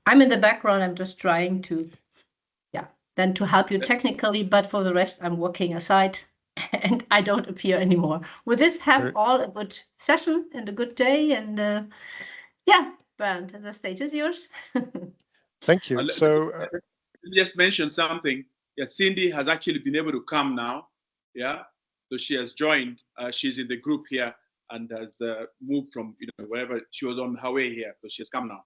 I'm in the background. I'm just trying to, yeah, then to help you technically, but for the rest, I'm working aside and I don't appear anymore. With this, have all a good session and a good day. And yeah, Bernd, the stage is yours. Thank you. So just mention something. Yeah, Cindy has actually been able to come now. Yeah, so she has joined. She's in the group here and has moved from wherever she was on her way here. So she has come now.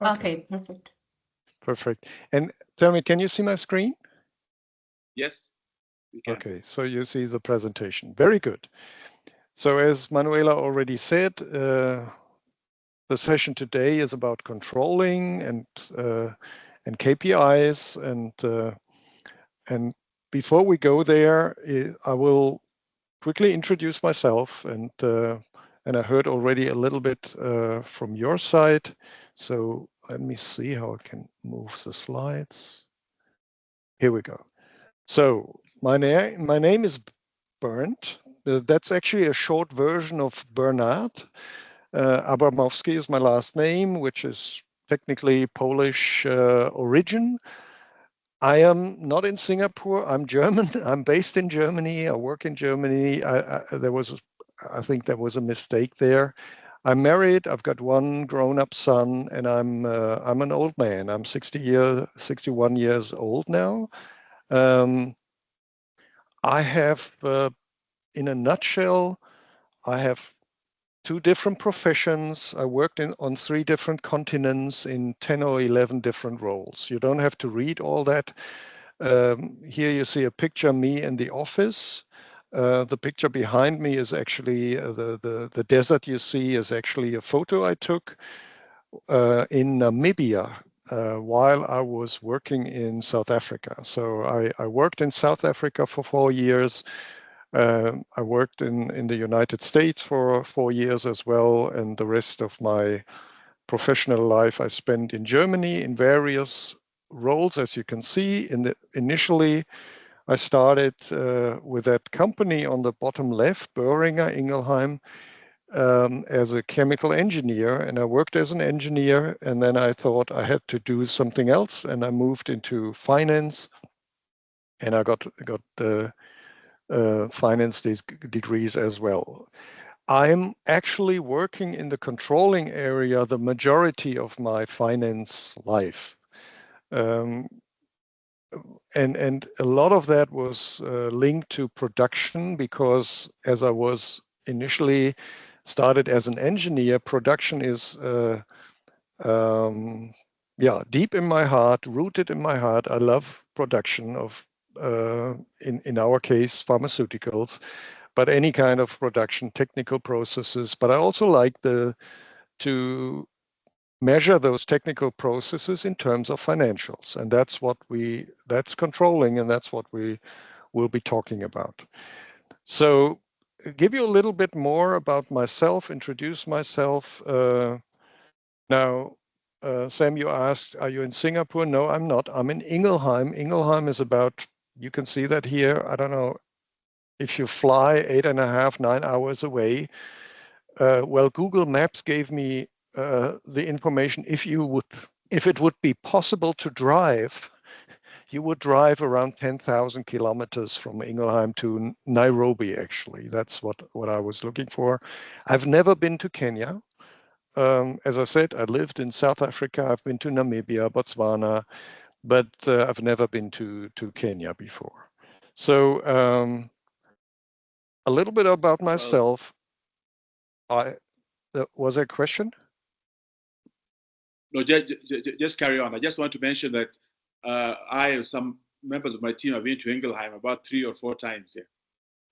Okay, perfect. Perfect. And tell me, can you see my screen? Yes, we can. Okay, so you see the presentation. Very good. So as Manuela already said, the session today is about controlling and KPIs, and before we go there, I will quickly introduce myself, and I heard already a little bit from your side. So let me see how I can move the slides. Here we go. So my name is Bernd. That's actually a short version of Bernard. Abramowski is my last name, which is technically Polish origin. I am not in Singapore. I'm German. I'm based in Germany. I work in Germany. I think there was a mistake there. I'm married. I've got one grown-up son, and I'm an old man. I'm 61 years old now. I have, in a nutshell, I have 2 different professions. I worked on 3 different continents in 10 or 11 different roles. You don't have to read all that. Here you see a picture of me in the office. The picture behind me is actually the desert you see is actually a photo I took in Namibia while I was working in South Africa. So I worked in South Africa for 4 years. I worked in the United States for 4 years as well, and the rest of my professional life I spent in Germany in various roles, as you can see. Initially, I started with that company on the bottom left, Boehringer Ingelheim, as a chemical engineer, and I worked as an engineer, and then I thought I had to do something else, and I moved into finance, and I got the finance degrees as well. I'm actually working in the controlling area the majority of my finance life. And a lot of that was linked to production because as I was initially started as an engineer, production is deep in my heart, rooted in my heart. I love production of, in our case, pharmaceuticals, but any kind of production, technical processes. But I also like to measure those technical processes in terms of financials, and that's controlling, and that's what we will be talking about. So, give you a little bit more about myself, introduce myself. Now, Sam, you asked, are you in Singapore? No, I'm not. I'm in Ingelheim. Ingelheim is about, you can see that here. I don't know if you fly 8.5, 9 hours away. Well, Google Maps gave me the information. If it would be possible to drive, you would drive around 10,000 kilometers from Ingelheim to Nairobi, actually. That's what I was looking for. I've never been to Kenya. As I said, I lived in South Africa. I've been to Namibia, Botswana, but I've never been to Kenya before. So a little bit about myself. Was there a question? No, just carry on. I just want to mention that some members of my team have been to Ingelheim about 3 or 4 times. Yeah.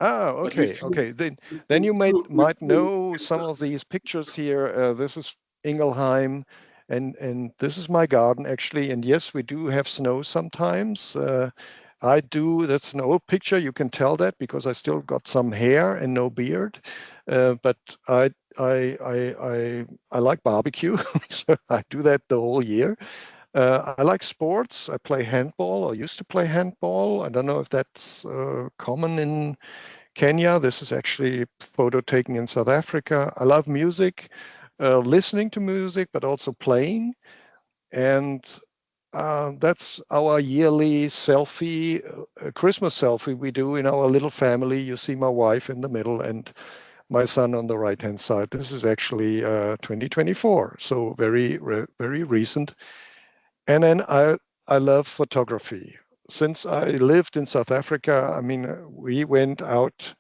Oh, okay, okay. Then you might know some of these pictures here. This is Ingelheim, and this is my garden actually. And yes, we do have snow sometimes. I do. That's an old picture. You can tell that because I still got some hair and no beard. But I like barbecue, so I do that the whole year. I like sports. I play handball, or used to play handball. I don't know if that's common in Kenya. This is actually a photo taken in South Africa. I love music, listening to music, but also playing. And that's our yearly selfie, Christmas selfie we do in our little family. You see my wife in the middle and my son on the right-hand side. This is actually 2024, so very recent. And then I love photography. Since I lived in South Africa, I mean, we went out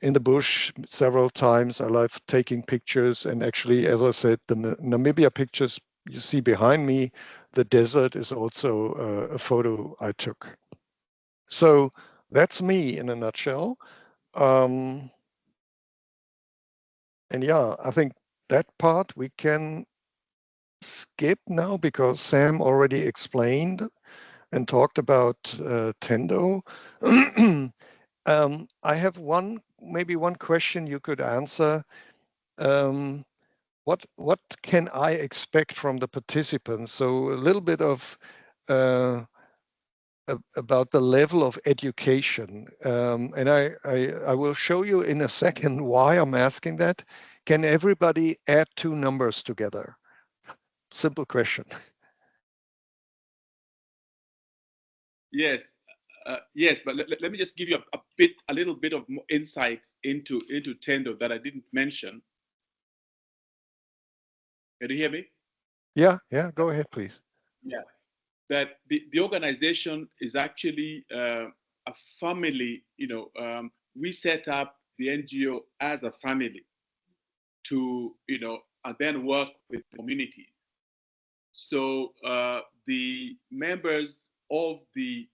in the bush several times. I love taking pictures. And actually, as I said, the Namibia pictures you see behind me, the desert is also a photo I took. So that's me in a nutshell. And yeah, I think that part we can skip now because Sam already explained and talked about Tendo. I have maybe one question you could answer. What can I expect from the participants? So a little bit of about the level of education. And I will show you in a second why I'm asking that. Can everybody add two numbers together? Simple question. Yes, yes, but let me just give you a little bit of more insight into Tendo that I didn't mention. Can you hear me? Yeah, go ahead, please. Yeah, that the organization is actually a family. We set up the NGO as a family to, and then work with the community. So the members of the,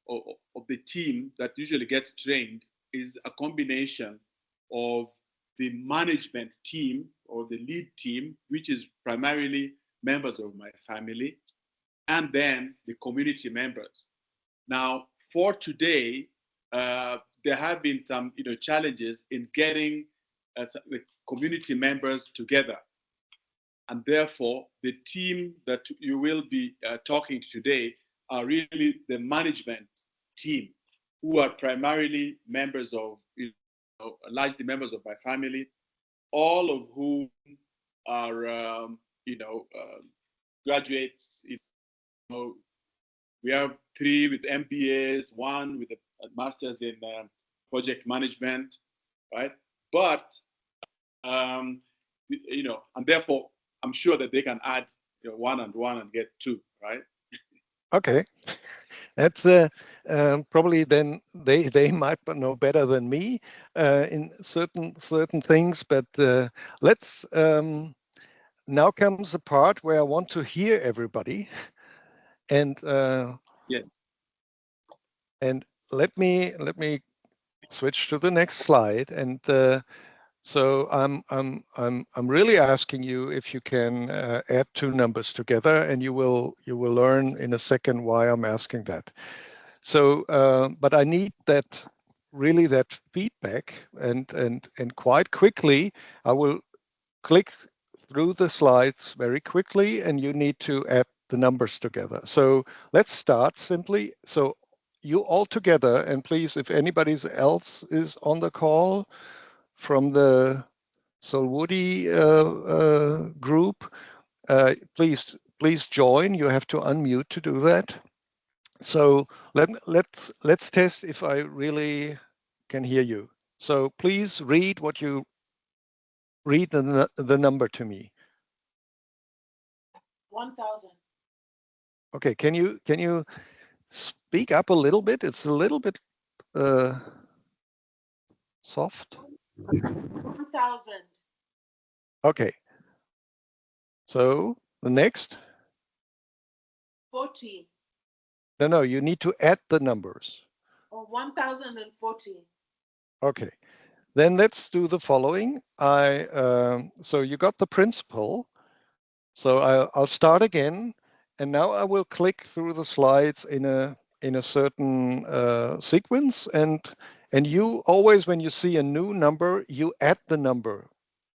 of the team that usually gets trained is a combination of the management team or the lead team, which is primarily members of my family, and then the community members. Now, for today, there have been some, challenges in getting the community members together. And therefore, the team that you will be talking to today are really the management team, who are primarily members of, largely members of my family, all of whom are, graduates. We have 3 with MBAs, 1 with a master's in project management, right? But and therefore, I'm sure that they can add 1 and 1 and get 2, right? Okay, that's probably then they might know better than me in certain things. But let's now comes the part where I want to hear everybody, and yes, and let me switch to the next slide. And so I'm really asking you if you can add two numbers together, and you will learn in a second why I'm asking that. So, but I need that feedback, and quite quickly I will click through the slides very quickly, and you need to add the numbers together. So let's start simply. So you all together, and please, if anybody else is on the call from the Solwoody group, please join. You have to unmute to do that. So let's test if I really can hear you. So please read the number to me. 1,000. Okay, can you speak up a little bit? It's a little bit soft. 1,000. Okay. So the next. 40. No, you need to add the numbers. Or 1,040. Okay. Then let's do the following. So you got the principle. So I'll start again, and now I will click through the slides in a certain sequence, and you always, when you see a new number, you add the number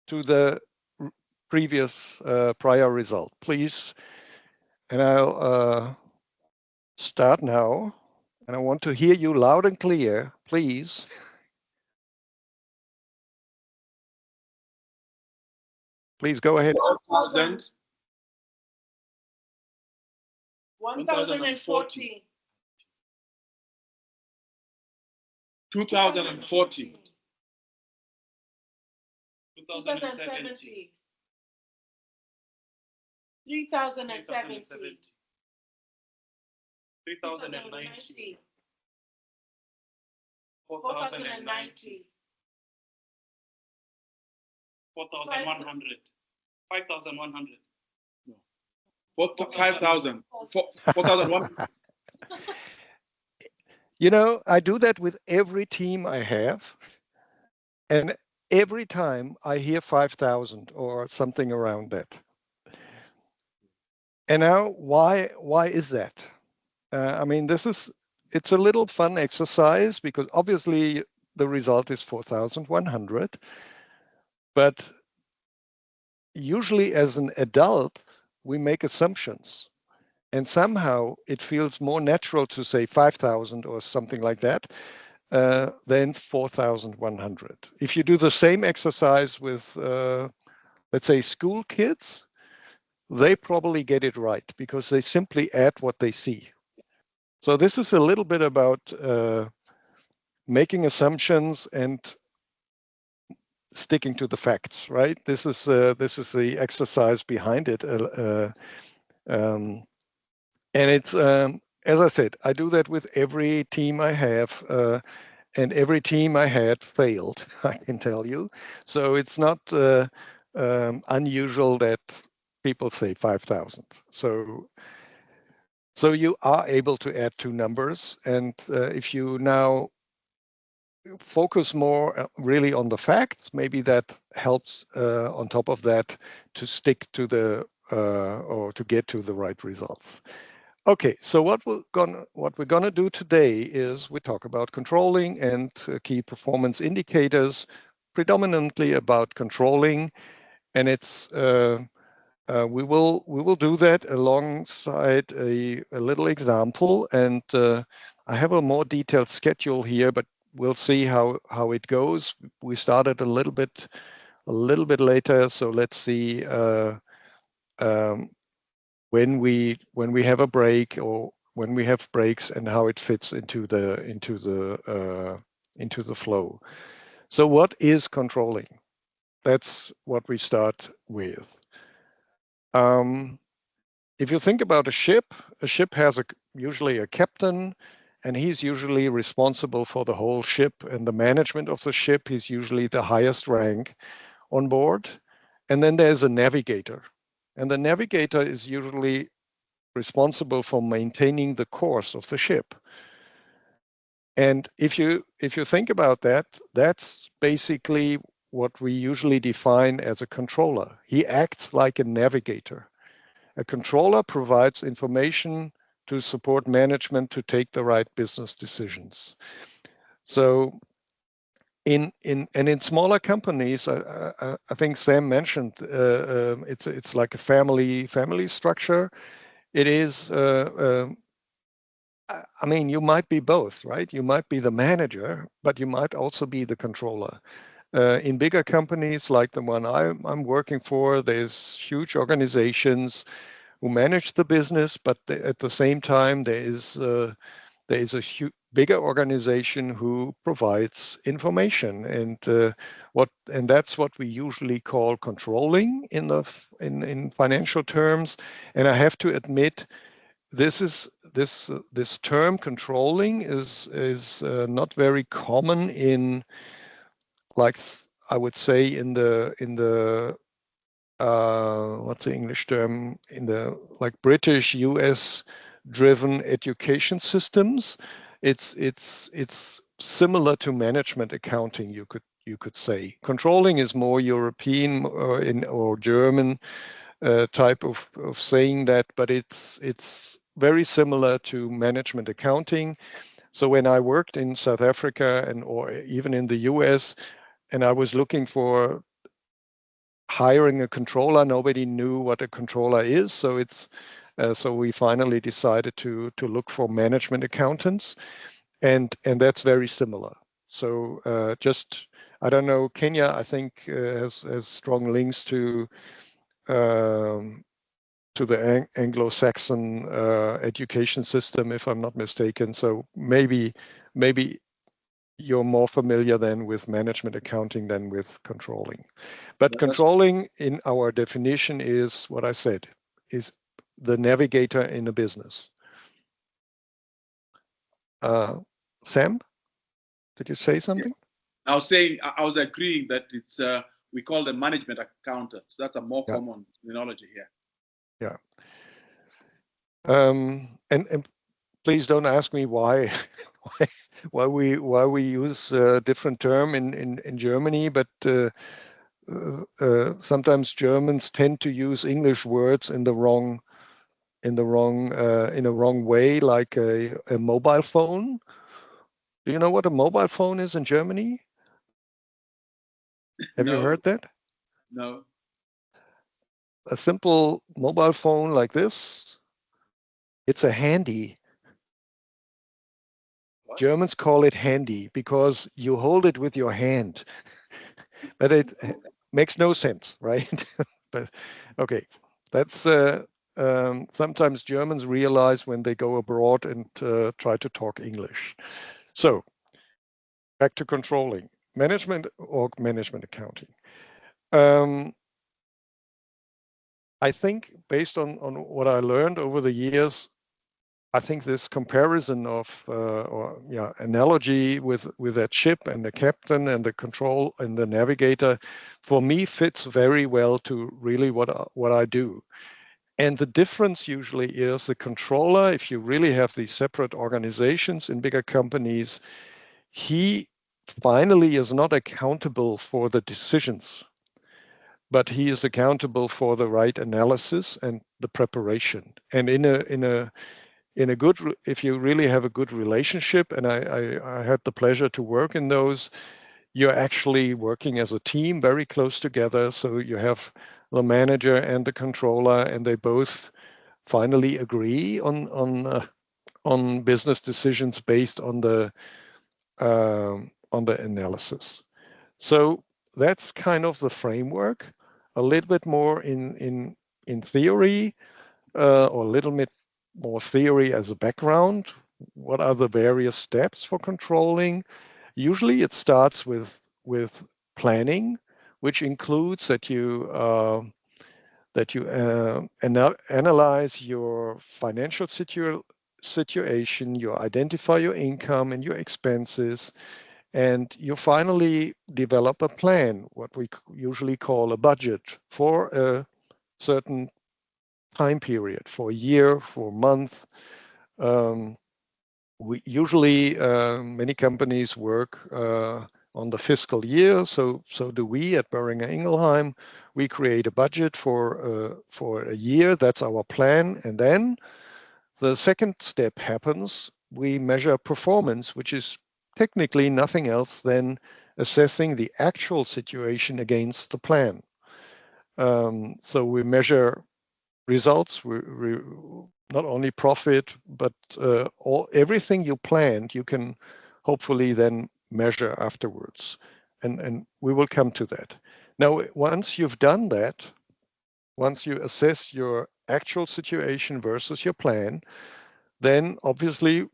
to the previous prior result, please. And I'll start now, and I want to hear you loud and clear, please. Please go ahead. 4,000. 1040. 2040. 2070. 3070. 3090. 4090. 4100. 5100. 5,000. 4,001. You know, I do that with every team I have. And every time I hear 5,000 or something around that. And now, why is that? I mean, it's a little fun exercise because obviously the result is 4,100. But usually as an adult, we make assumptions. And somehow it feels more natural to say 5,000 or something like that than 4,100. If you do the same exercise with, let's say, school kids, they probably get it right because they simply add what they see. So this is a little bit about making assumptions and sticking to the facts, right? This is the exercise behind it. And it's, as I said, I do that with every team I have, and every team I had failed, I can tell you. So it's not unusual that people say 5,000. So you are able to add two numbers. And if you now focus more really on the facts, maybe that helps on top of that to stick to the or to get to the right results. Okay, so what we're gonna do today is we talk about controlling and key performance indicators, predominantly about controlling, and it's we will do that alongside a little example, and I have a more detailed schedule here, but we'll see how it goes. We started a little bit later, so let's see when we have a break or when we have breaks and how it fits into the flow. So what is controlling? That's what we start with. If you think about a ship has usually a captain, and he's usually responsible for the whole ship and the management of the ship. He's usually the highest rank on board. And then there's a navigator. And the navigator is usually responsible for maintaining the course of the ship. And if you think about that, that's basically what we usually define as a controller. He acts like a navigator. A controller provides information to support management to take the right business decisions. So in smaller companies, I think Sam mentioned it's like a family structure. It is. I mean, you might be both, right? You might be the manager, but you might also be the controller. In bigger companies like the one I'm working for, there's huge organizations who manage the business, but at the same time, there is a bigger organization who provides information, and that's what we usually call controlling in financial terms. And I have to admit, this term controlling is not very common in, like, I would say, in the what's the English term, in the like British US driven education systems. It's similar to management accounting, you could say. Controlling is more European or German type of saying that, but it's very similar to management accounting. So when I worked in South Africa or even in the US, and I was looking for hiring a controller, nobody knew what a controller is. So so we finally decided to look for management accountants, and that's very similar. So I don't know, Kenya, I think has strong links to the Anglo-Saxon education system, if I'm not mistaken. So maybe you're more familiar then with management accounting than with controlling. But Yeah, controlling in our definition is what I said, is the navigator in a business. Sam, did you say something? I was saying, I was agreeing that it's we call them management accountants. That's a more common terminology here. Yeah. And please don't ask me why why we use a different term in Germany, but sometimes Germans tend to use English words in a wrong way, like a mobile phone. Do you know what a mobile phone is in Germany? Have you heard that? No. A simple mobile phone like this, it's a handy. What? Germans call it handy because you hold it with your hand. But it makes no sense, right? But okay, that's sometimes Germans realize when they go abroad and try to talk English. So back to controlling management or management accounting. I think based on what I learned over the years, I think this comparison of analogy with that ship and the captain and the control and the navigator, for me fits very well to really what I do. And the difference usually is the controller, if you really have these separate organizations in bigger companies, he finally is not accountable for the decisions, but he is accountable for the right analysis and the preparation. And in a good, if you really have a good relationship, and I had the pleasure to work in those, you're actually working as a team very close together. So you have the manager and the controller, and they both finally agree on business decisions based on the analysis. So that's kind of the framework. A little bit more in theory, or a little bit more theory as a background. What are the various steps for controlling? Usually it starts with planning, which includes that you analyze your financial situation, you identify your income and your expenses, and you finally develop a plan, what we usually call a budget for a certain time period, for a year, for a month. We usually, many companies work on the fiscal year, so do we at Boehringer Ingelheim. We create a budget for a year. That's our plan, and then the second step happens. We measure performance, which is technically nothing else than assessing the actual situation against the plan. So we measure results. We not only profit, but everything you planned, you can hopefully then measure afterwards. And we will come to that. Now, once you've done that, once you assess your actual situation versus your plan, then obviously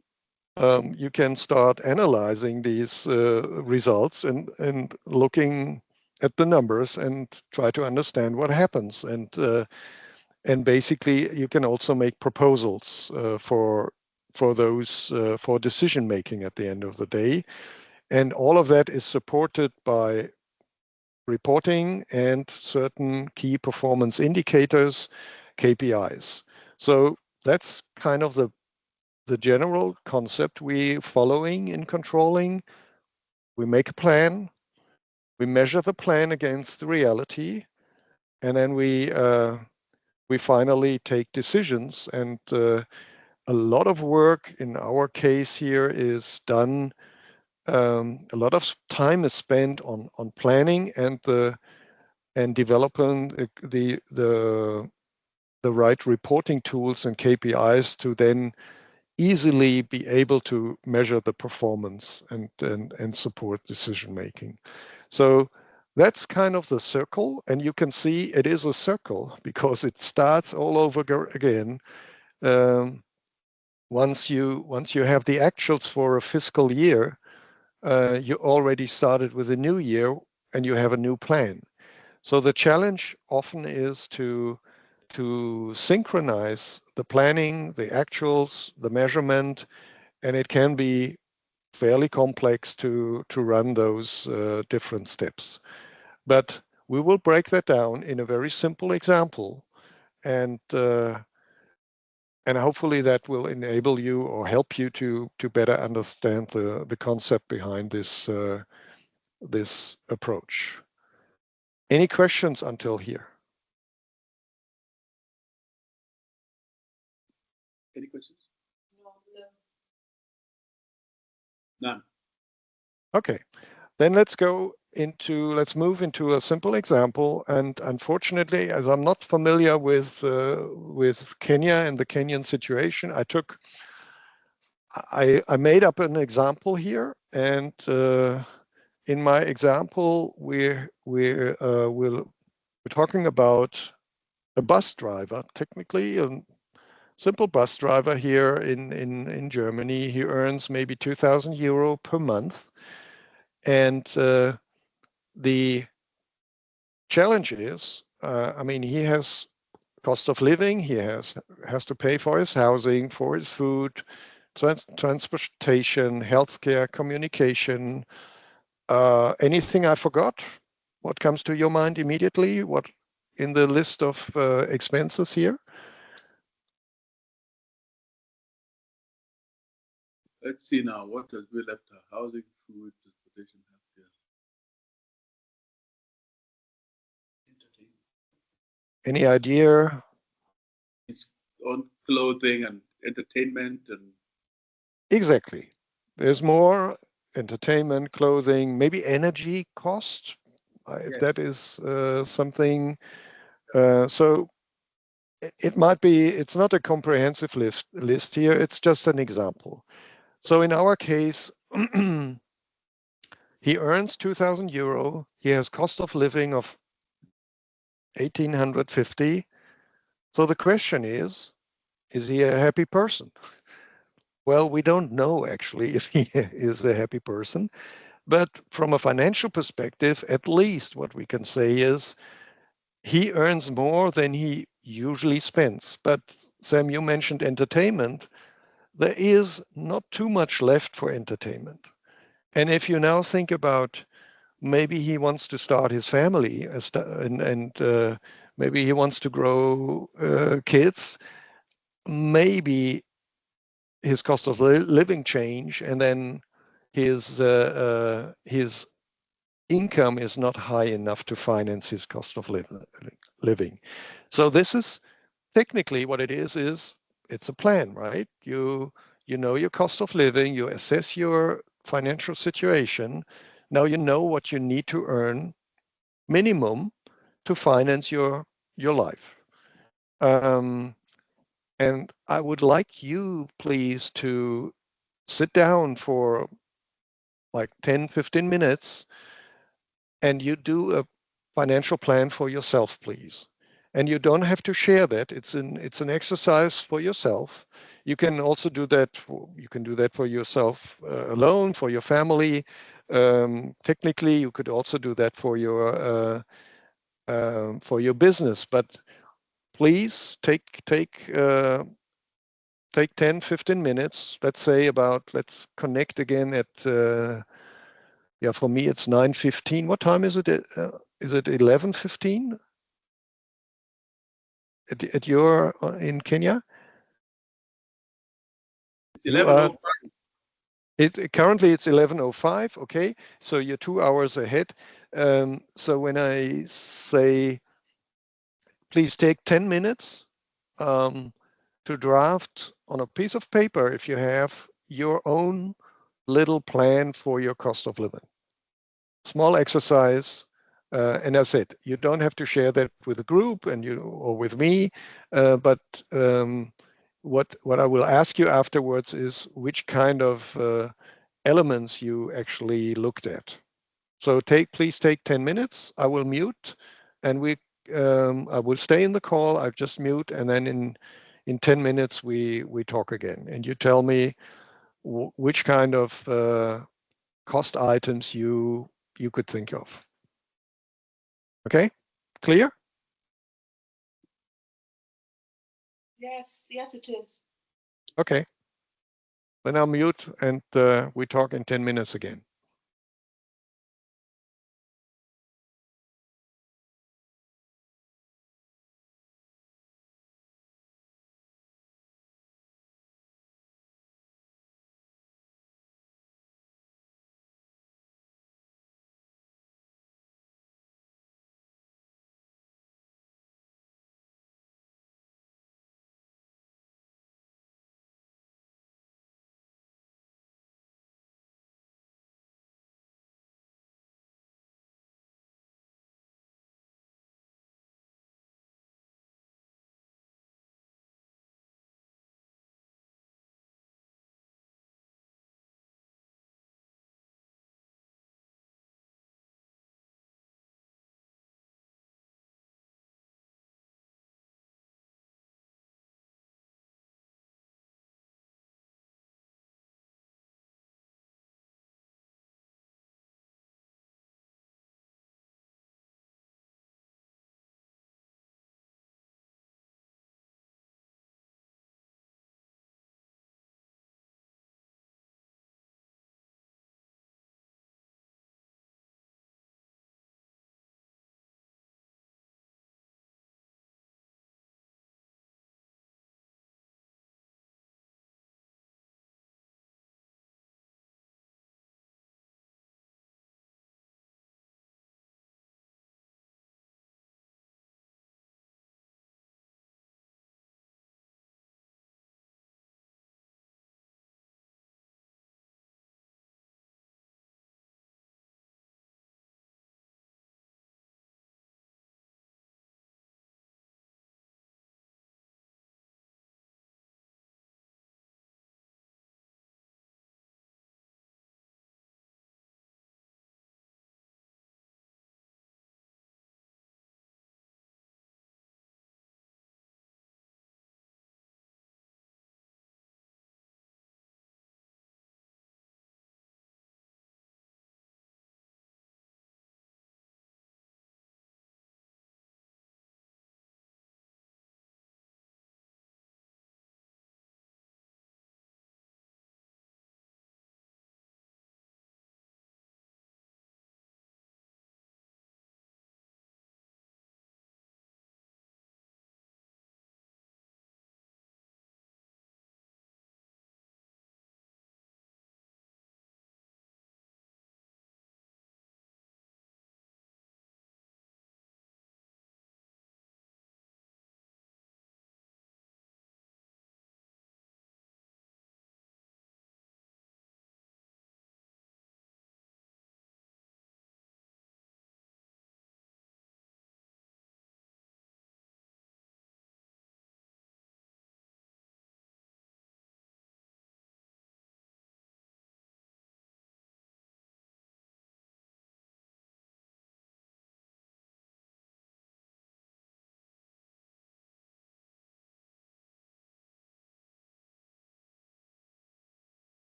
you can start analyzing these results and looking at the numbers and try to understand what happens. And basically, you can also make proposals for those for decision making at the end of the day. And all of that is supported by reporting and certain key performance indicators, KPIs. So that's kind of the general concept we're following in controlling. We make a plan, we measure the plan against the reality, and then we finally take decisions. And a lot of work in our case here is done. A lot of time is spent on planning and developing the right reporting tools and KPIs to then easily be able to measure the performance and support decision making. So That's kind of the circle, and you can see it is a circle because it starts all over again. Once you have the actuals for a fiscal year, you already started with a new year and you have a new plan. So the challenge often is to synchronize the planning, the actuals, the measurement, and it can be fairly complex to run those different steps. But we will break that down in a very simple example, and hopefully that will enable you or help you to better understand the concept behind this this approach. Any questions until here? Any questions? None. Okay, then let's move into a simple example. And unfortunately, as I'm not familiar with Kenya and the Kenyan situation, I made up an example here, and in my example, we're talking about a bus driver, technically a simple bus driver here in Germany. He earns maybe 2,000 euro per month, and the challenge is, I mean, he has cost of living. He has to pay for his housing, for his food, transportation, healthcare, communication. Anything I forgot? What comes to your mind immediately? What in the list of expenses here? Let's see now. What has we left? Housing, food, transportation, healthcare. Any idea? It's on clothing and entertainment and. Exactly. There's more entertainment, clothing, maybe energy cost, if that is something. So it might be, it's not a comprehensive list here, it's just an example. So in our case, he earns 2,000 euro, he has cost of living of 1,850. So the question is he a happy person? Well, we don't know actually if he is a happy person, but from a financial perspective, at least what we can say is he earns more than he usually spends. But Sam, you mentioned entertainment. There is not too much left for entertainment. And if you now think about maybe he wants to start his family and maybe he wants to grow kids, maybe his cost of living change, and then his income is not high enough to finance his cost of living. So this is technically what it is it's a plan, right? You know your cost of living, you assess your financial situation. Now you know what you need to earn minimum to finance your life. And I would like you, please, to sit down for like 10, 15 minutes and you do a financial plan for yourself, please. And you don't have to share that. It's an exercise for yourself. You can also do that. You can do that for yourself alone, for your family. Technically, you could also do that for your business. But please take 10, 15 minutes. Let's connect again at yeah, for me it's 9:15. What time is it? Is it 11:15 at your in Kenya? It's 11:05. Currently it's 11:05. Okay, so you're 2 hours ahead. So when I say please take 10 minutes to draft on a piece of paper, if you have your own little plan for your cost of living. Small exercise. And as I said, you don't have to share that with the group or with me, but what I will ask you afterwards is which kind of elements you actually looked at. So please take 10 minutes. I will mute, and I will stay in the call. I just mute, and then in 10 minutes we talk again. And you tell me which kind of cost items you could think of. Okay, clear? Yes, yes, it is. Okay. Then I'll mute, and we talk in 10 minutes again.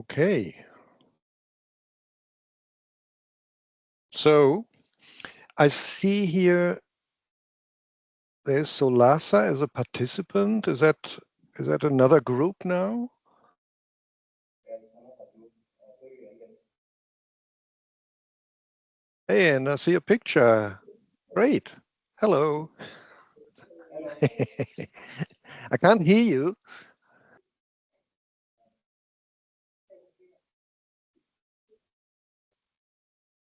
Okay. So I see here there's Solasa as a participant. Is that another group now? Hey, and I see a picture. Great. Hello. I can't hear you.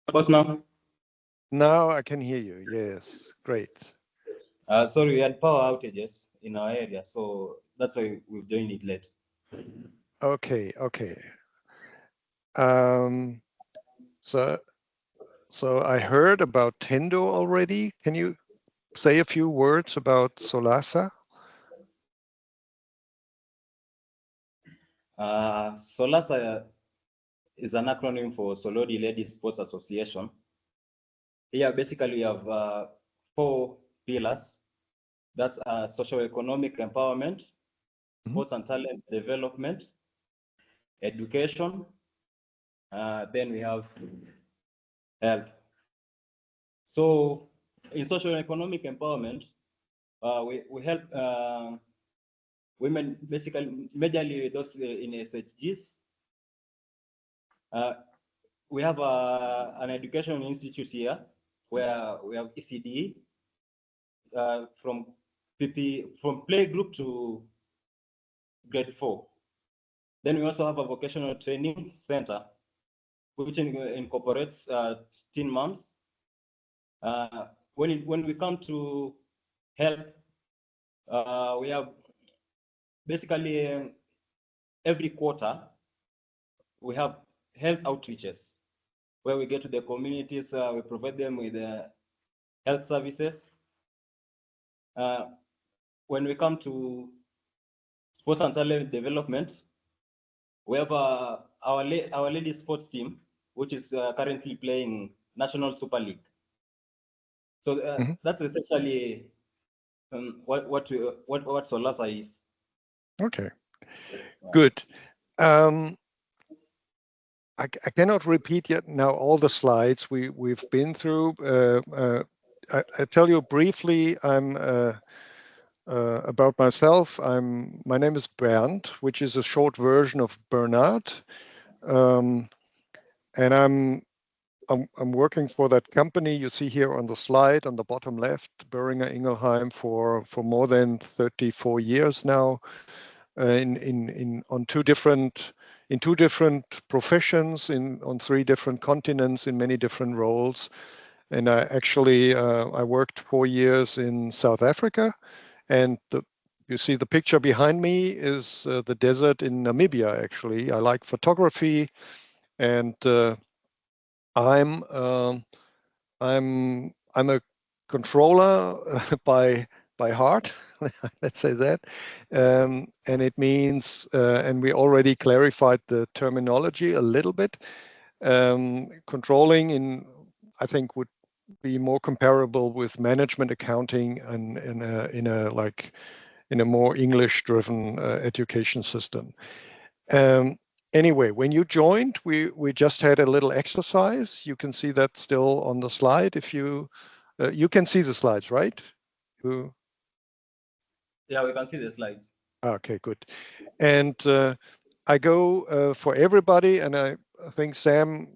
About now? Now I can hear you. Yes, great. Sorry, we had power outages in our area, so that's why we've joined it late. Okay. So I heard about Tendo already. Can you say a few words about Solasa? Solasa is an acronym for Solodi Ladies Sports Association. Here, basically, we have 4 pillars. That's socio-economic empowerment, sports and talent development, education, then we have health. So in socio-economic empowerment, we help women, basically, majorly those in SHGs. We have an education institute here where we have ECD from playgroup to grade 4. Then we also have a vocational training center, which incorporates teen moms. When we come to health, we have basically every quarter we have health outreaches where we get to the communities, we provide them with health services. When we come to sports and talent development, we have our ladies sports team, which is currently playing National Super League. So that's essentially what Solasa is. Okay, good. I cannot repeat yet now all the slides we've been through. I tell you briefly. I'm about myself. My name is Bernd, which is a short version of Bernard, and I'm working for that company you see here on the slide on the bottom left, Boehringer Ingelheim, for more than 34 years now, in two different professions, on 3 different continents, in many different roles. And I worked 4 years in South Africa, and you see the picture behind me is the desert in Namibia. Actually, I like photography, and I'm a controller by heart, let's say that, and it means, and we already clarified the terminology a little bit. Controlling, I think, would be more comparable with management accounting and in a more English-driven education system. Anyway, when you joined, we just had a little exercise. You can see that still on the slide. If you can see the slides, right? Yeah, we can see the slides. Okay, good. And I go for everybody, and I think Sam,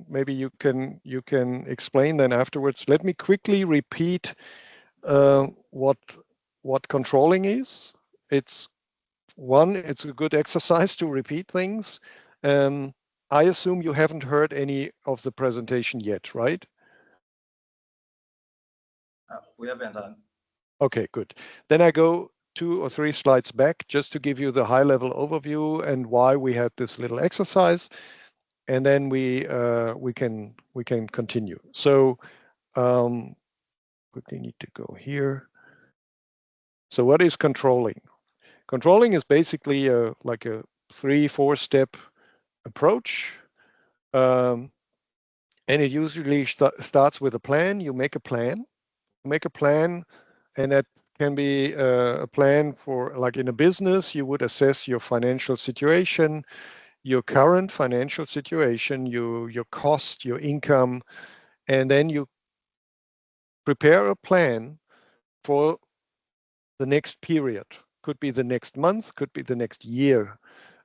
maybe you can explain then afterwards. Let me quickly repeat what controlling is. It's a good exercise to repeat things. I assume you haven't heard any of the presentation yet, right? We haven't done. Okay, good. Then I go 2 or 3 slides back just to give you the high-level overview and why we had this little exercise, and then we can continue. So quickly need to go here. So what is controlling? Controlling is basically like a 3-4 step approach. And it usually starts with a plan. You make a plan. And that can be a plan for, like in a business, you would assess your financial situation, your current financial situation, your cost, your income, and then you prepare a plan for the next period. Could be the next month, could be the next year.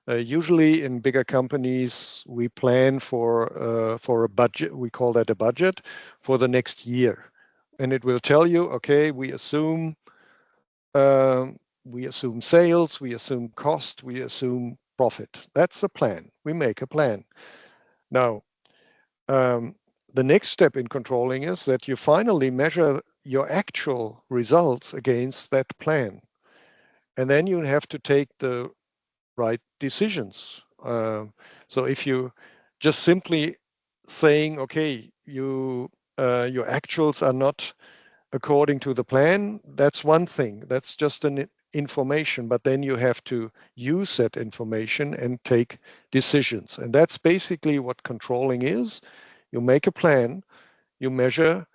Usually in bigger companies, we plan for a budget. We call that a budget for the next year. And it will tell you, okay, we assume sales, we assume cost, we assume profit. That's a plan. We make a plan. Now, the next step in controlling is that you finally measure your actual results against that plan. And then you have to take the right decisions. So if you just simply saying, okay, your actuals are not according to the plan, that's one thing. That's just an information, but then you have to use that information and take decisions. And that's basically what controlling is. You make a plan, you measure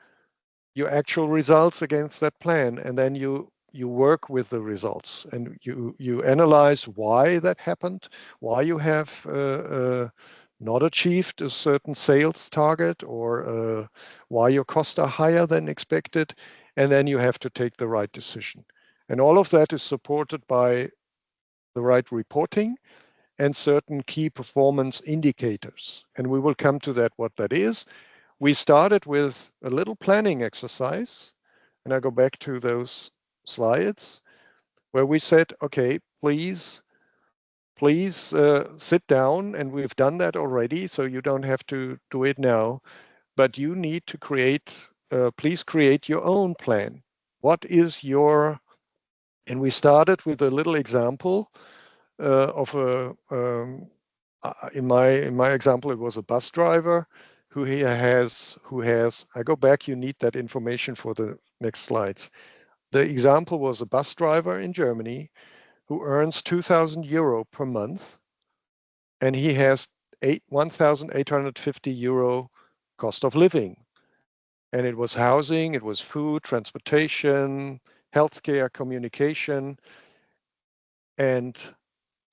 your actual results against that plan, and then you work with the results, and you analyze why that happened, why you have not achieved a certain sales target, or why your costs are higher than expected, and then you have to take the right decision. And all of that is supported by the right reporting and certain key performance indicators. And we will come to that, what that is. We started with a little planning exercise, and I go back to those slides where we said, okay, please sit down, and we've done that already, so you don't have to do it now, but you need to please create your own plan. What is your, and we started with a little example of in my example, it was a bus driver who has, I go back, you need that information for the next slides. The example was a bus driver in Germany who earns 2,000 euro per month, and he has 1,850 euro cost of living. And it was housing, it was food, transportation, healthcare, communication. And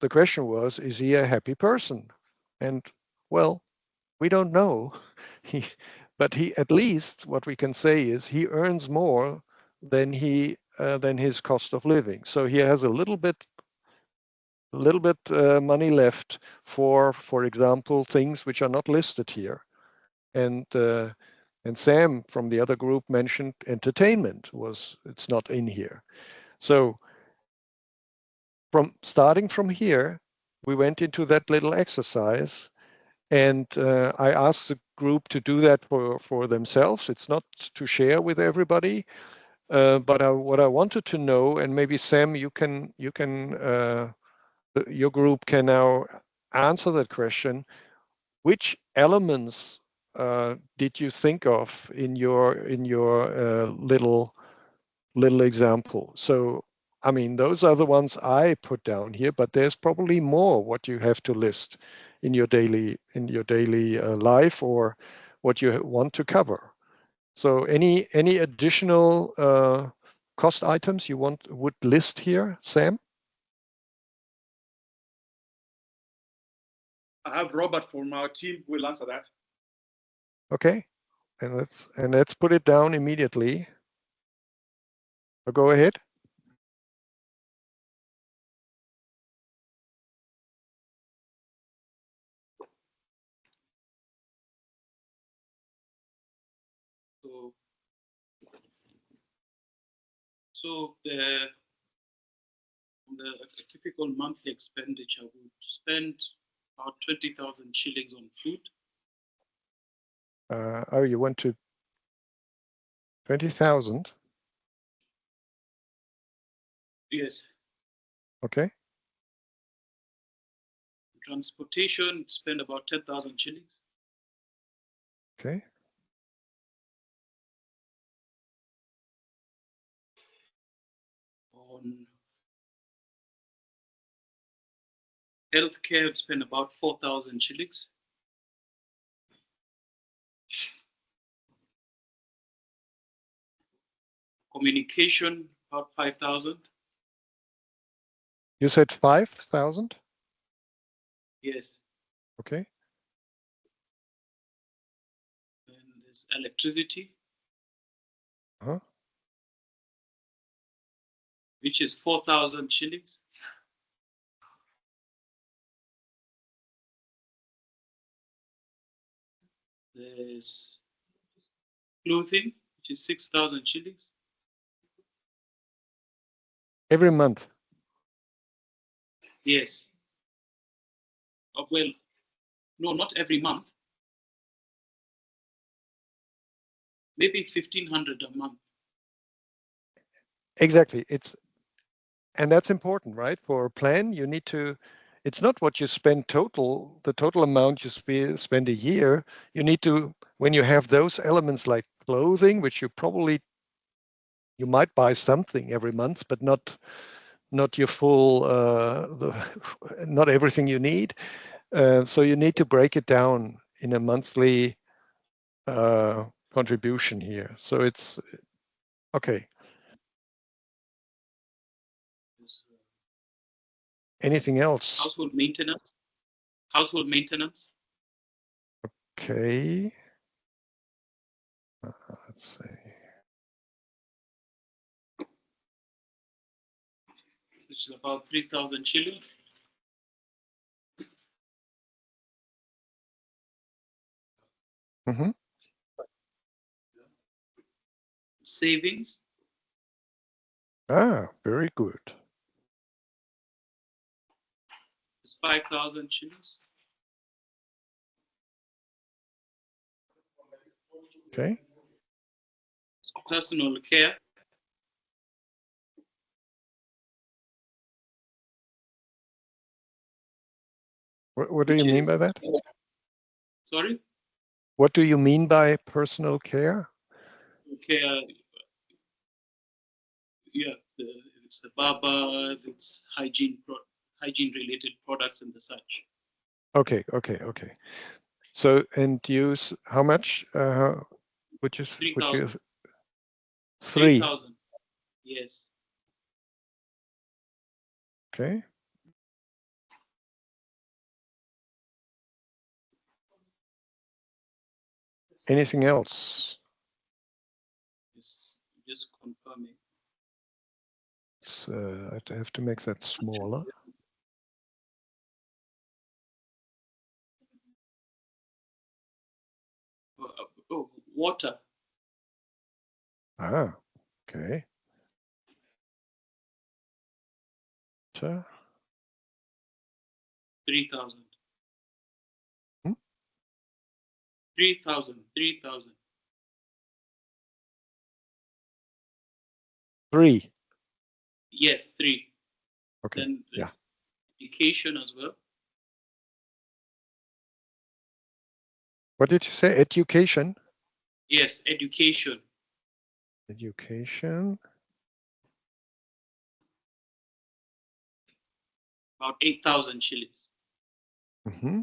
the question was, is he a happy person? And well, we don't know. But at least what we can say is he earns more than his cost of living. So he has a little bit money left for example, things which are not listed here. And Sam from the other group mentioned entertainment it's not in here. So starting from here, we went into that little exercise, and I asked the group to do that for themselves. It's not to share with everybody, but what I wanted to know, and maybe Sam, your group can now answer that question. Which elements did you think of in your little example? So, I mean, those are the ones I put down here, but there's probably more what you have to list in your daily life, or what you want to cover. So, any additional cost items you would list here, Sam? I have Robert from our team who will answer that. Okay, and let's put it down immediately. Go ahead. So the typical monthly expenditure would spend about 20,000 shillings on food. You want to 20,000? Yes. Okay. Transportation, spend about 10,000 shillings. Okay. Healthcare would spend about 4,000 shillings. Communication, about 5,000. You said 5,000? Yes. Okay. And there's electricity, Uh-huh. which is 4,000 shillings. There's clothing, which is 6,000 shillings. Every month. Yes. Oh, well, no, not every month. Maybe 1,500 a month. Exactly. And that's important, right? For a plan, you need to, it's not what you spend total, the total amount you spend a year. You need to, when you have those elements like clothing, which you might buy something every month, but not your full, not everything you need. So you need to break it down in a monthly contribution here. So it's, okay. Anything else? Household maintenance. Household maintenance. Okay. Let's see. Which is about 3,000 shillings. Mm-hmm. Savings. Ah, very good. Is 5,000 shillings. Okay. Personal care. What do you mean by that? Sorry? What do you mean by personal care? Care. Yeah, it's the barber, it's hygiene related products and the such. Okay. So, and use how much? Would you 3,000. 3? 3,000. Yes. Okay. Anything else? Just confirming. So I have to make that smaller. Oh, water. Ah, okay. 3,000. Hmm? 3,000. 3. Yes, 3. Okay. Then Yeah. there's education as well. What did you say? Education? Yes, education. Education. About 8,000 shillings. Mm-hmm.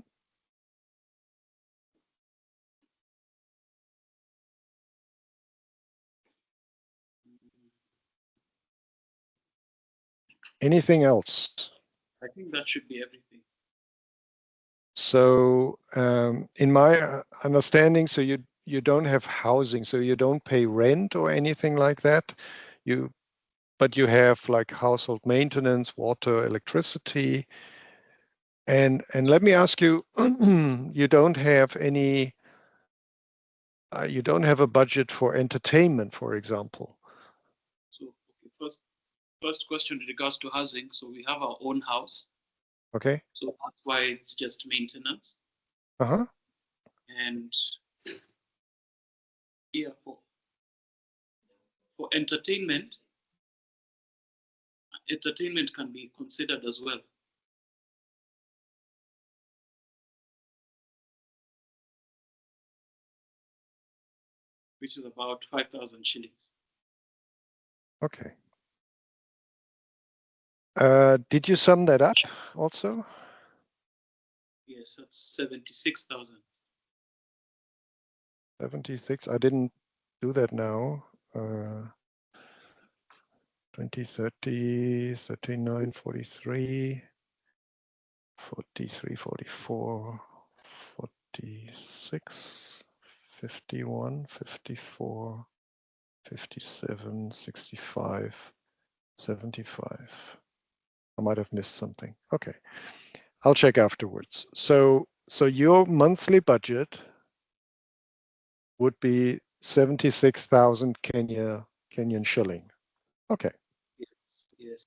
Anything else? I think that should be everything. So in my understanding, so you don't have housing, so you don't pay rent or anything like that. But you have like household maintenance, water, electricity. And let me ask you, you don't have any, you don't have a budget for entertainment, for example. So, okay, first question in regards to housing. So we have our own house. Okay. So that's why it's just maintenance. Uh-huh. And yeah, for entertainment can be considered as well. Which is about 5,000 shillings. Okay. Did you sum that up also? Yes, that's 76,000. 76. I didn't do that now. 20, 30, 39, 43, 43, 44, 46, 51, 54, 57, 65, 75. I might have missed something. Okay, I'll check afterwards. So your monthly budget would be 76,000 Kenyan shilling. Okay. Yes, yes.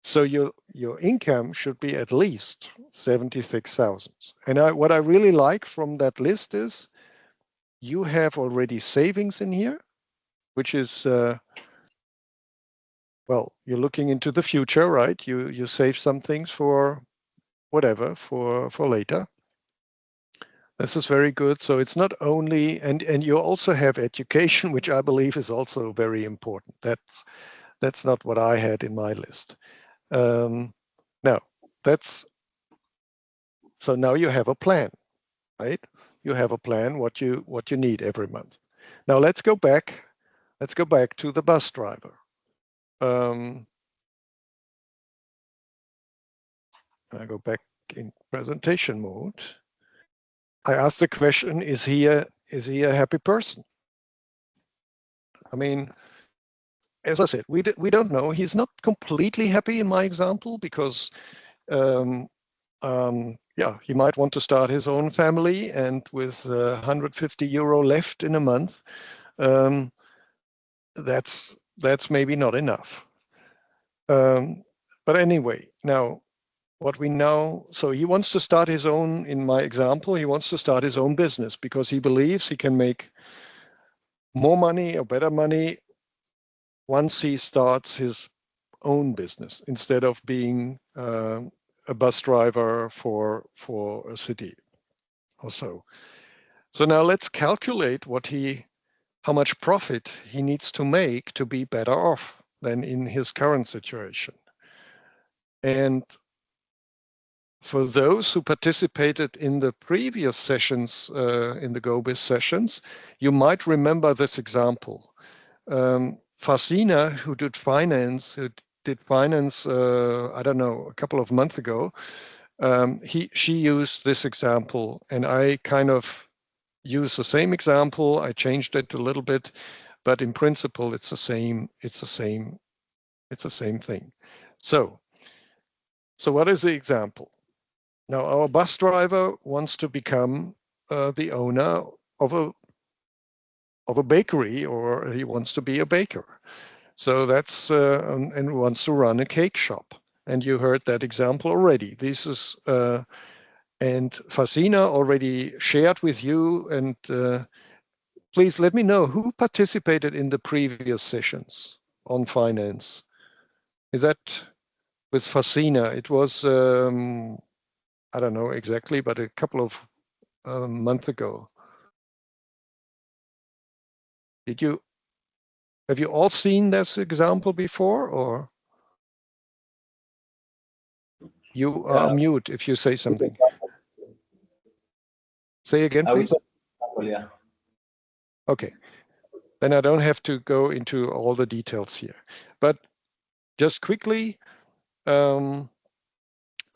So your income should be at least 76,000. And what I really like from that list is you have already savings in here, which is well, you're looking into the future, right? You save some things for whatever for later. This is very good. So it's not only and you also have education, which I believe is also very important. That's not what I had in my list. No, that's so now you have a plan, right? You have a plan what you need every month. Now let's go back. Let's go back to the bus driver. I go back in presentation mode. I asked the question: Is he a happy person? I mean, as I said, we don't know. He's not completely happy in my example because yeah, he might want to start his own family, and with 150 euro left in a month, that's maybe not enough. But anyway, now what we know, so he wants to start his own, in my example, he wants to start his own business because he believes he can make more money or better money once he starts his own business instead of being a bus driver for a city or so. So now let's calculate how much profit he needs to make to be better off than in his current situation. And for those who participated in the previous sessions, in the Gobiz sessions, you might remember this example. Fasina, who did finance, I don't know, a couple of months ago, she used this example, and I kind of use the same example. I changed it a little bit, but in principle, it's the same thing. So what is the example? Now, our bus driver wants to become the owner of a bakery, or he wants to be a baker. So that's and wants to run a cake shop. And you heard that example already. This is and Fasina already shared with you. And please let me know who participated in the previous sessions on finance. Is that with Fasina? It was I don't know exactly, but a couple of months ago. Have you all seen this example before, or you are mute if you say something? Say again, please. Yeah. Okay. Then I don't have to go into all the details here. But just quickly, I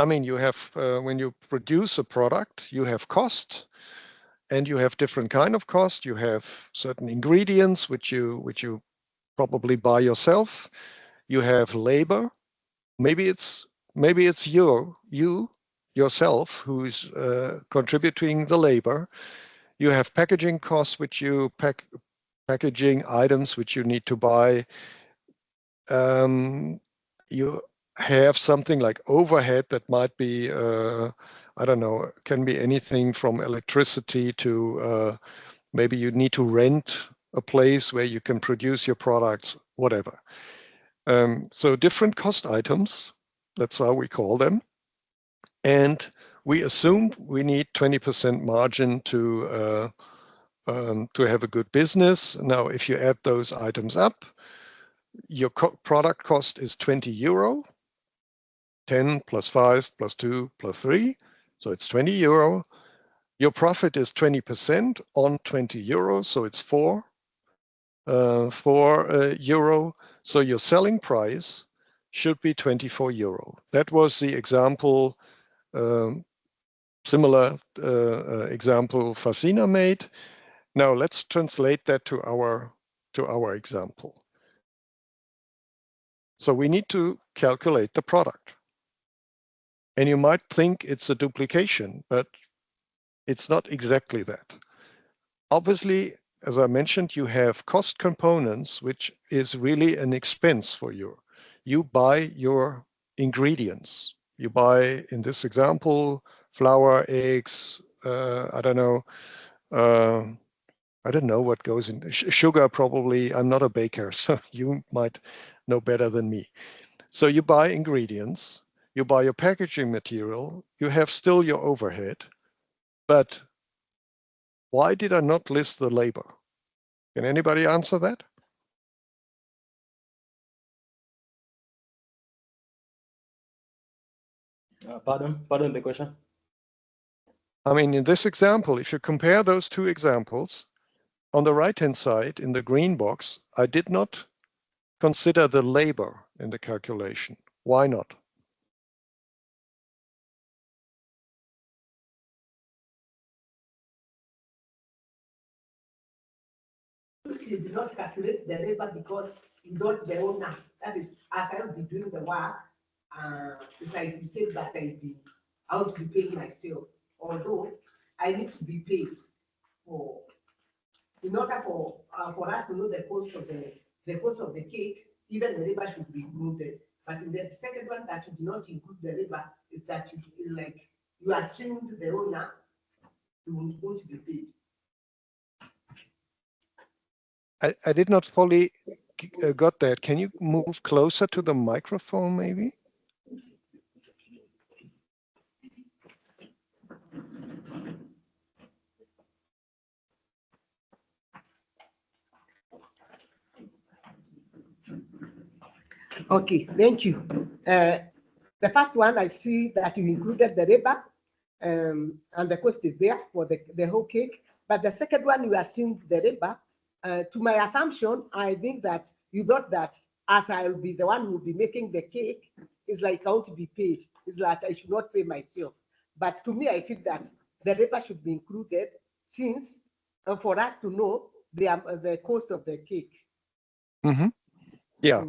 mean, you have when you produce a product, you have cost, and you have different kind of cost. You have certain ingredients which you probably buy yourself. You have labor. Maybe it's you yourself who is contributing the labor. You have packaging costs, which you packaging items which you need to buy. You have something like overhead that might be, I don't know, can be anything from electricity to maybe you need to rent a place where you can produce your products, whatever. So different cost items, that's how we call them. And we assumed we need 20% margin to have a good business. Now, if you add those items up, your product cost is 20 euro. 10 plus 5 plus 2 plus 3. So it's 20 euro. Your profit is 20% on 20 euros, so it's 4 euro. So your selling price should be 24 euro. That was the example, similar example Fasina made. Now let's translate that to our example. So we need to calculate the product. And you might think it's a duplication, but it's not exactly that. Obviously, as I mentioned, you have cost components, which is really an expense for you. You buy your ingredients. You buy, in this example, flour, eggs, I don't know what goes in, sugar probably. I'm not a baker, so you might know better than me. So you buy ingredients, you buy your packaging material, you have still your overhead, but why did I not list the labor? Can anybody answer that? Pardon the question. I mean, in this example, if you compare those two examples, on the right-hand side in the green box, I did not consider the labor in the calculation. Why not? You did not calculate the labor because you don't the owner. That is, as I will be doing the work, it's like you said that I would be paying myself. Although I need to be paid for, in order for us to know the cost of the cake, even the labor should be included. But in the second one that you do not include the labor is that you assume the owner won't be paid. I did not fully got that. Can you move closer to the microphone, maybe? Okay, thank you. The first one, I see that you included the labor, and the cost is there for the whole cake. But the second one, you assumed the labor. To my assumption, I think that you thought that as I'll be the one who will be making the cake, it's like I want to be paid. It's like I should not pay myself. But to me, I feel that the labor should be included since for us to know the cost of the cake. Mm-hmm. Yeah.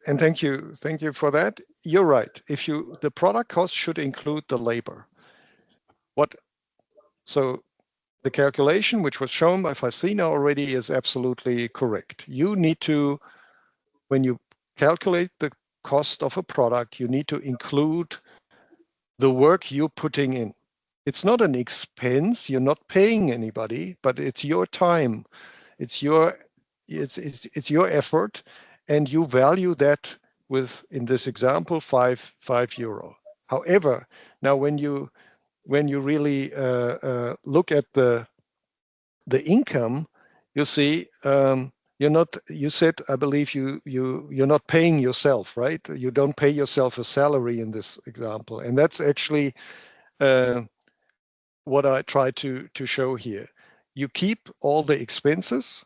And thank you for that. You're right. The product cost should include the labor. So the calculation, which was shown by Fasina already, is absolutely correct. You need to, when you calculate the cost of a product, you need to include the work you're putting in. It's not an expense. You're not paying anybody, but it's your time. It's your effort, and you value that with, in this example, 5 euro. However, now when you really look at the income, you see you're not. You said, I believe you're not paying yourself, right? You don't pay yourself a salary in this example, and that's actually what I try to show here. You keep all the expenses.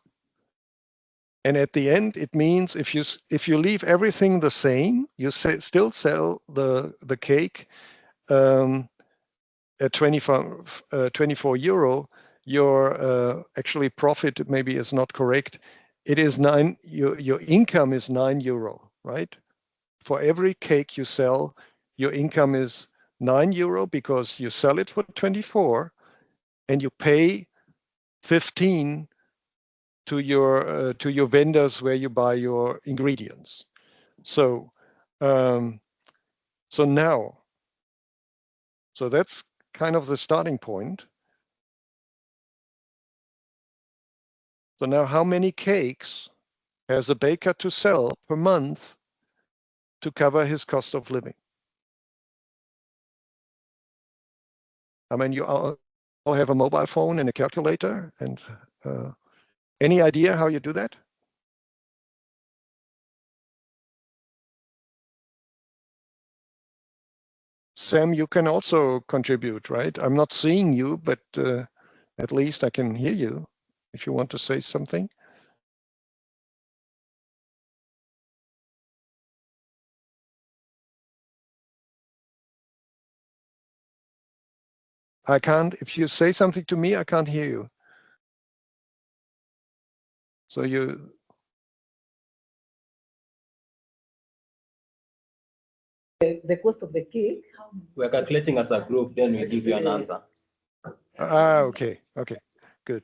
And at the end, it means if you leave everything the same, you still sell the cake at 24 euro. Your actually profit maybe is not correct. It is 9. Your income is 9 euro, right? For every cake you sell, your income is 9 euro because you sell it for 24, and you pay 15 to your vendors where you buy your ingredients. So that's kind of the starting point. So now how many cakes has a baker to sell per month to cover his cost of living? I mean, you all have a mobile phone and a calculator, and any idea how you do that? Sam, you can also contribute, right? I'm not seeing you, but at least I can hear you if you want to say something. I can't, if you say something to me, I can't hear you. So you, The cost of the cake. We're calculating as a group, then we give you an answer. okay, okay, good.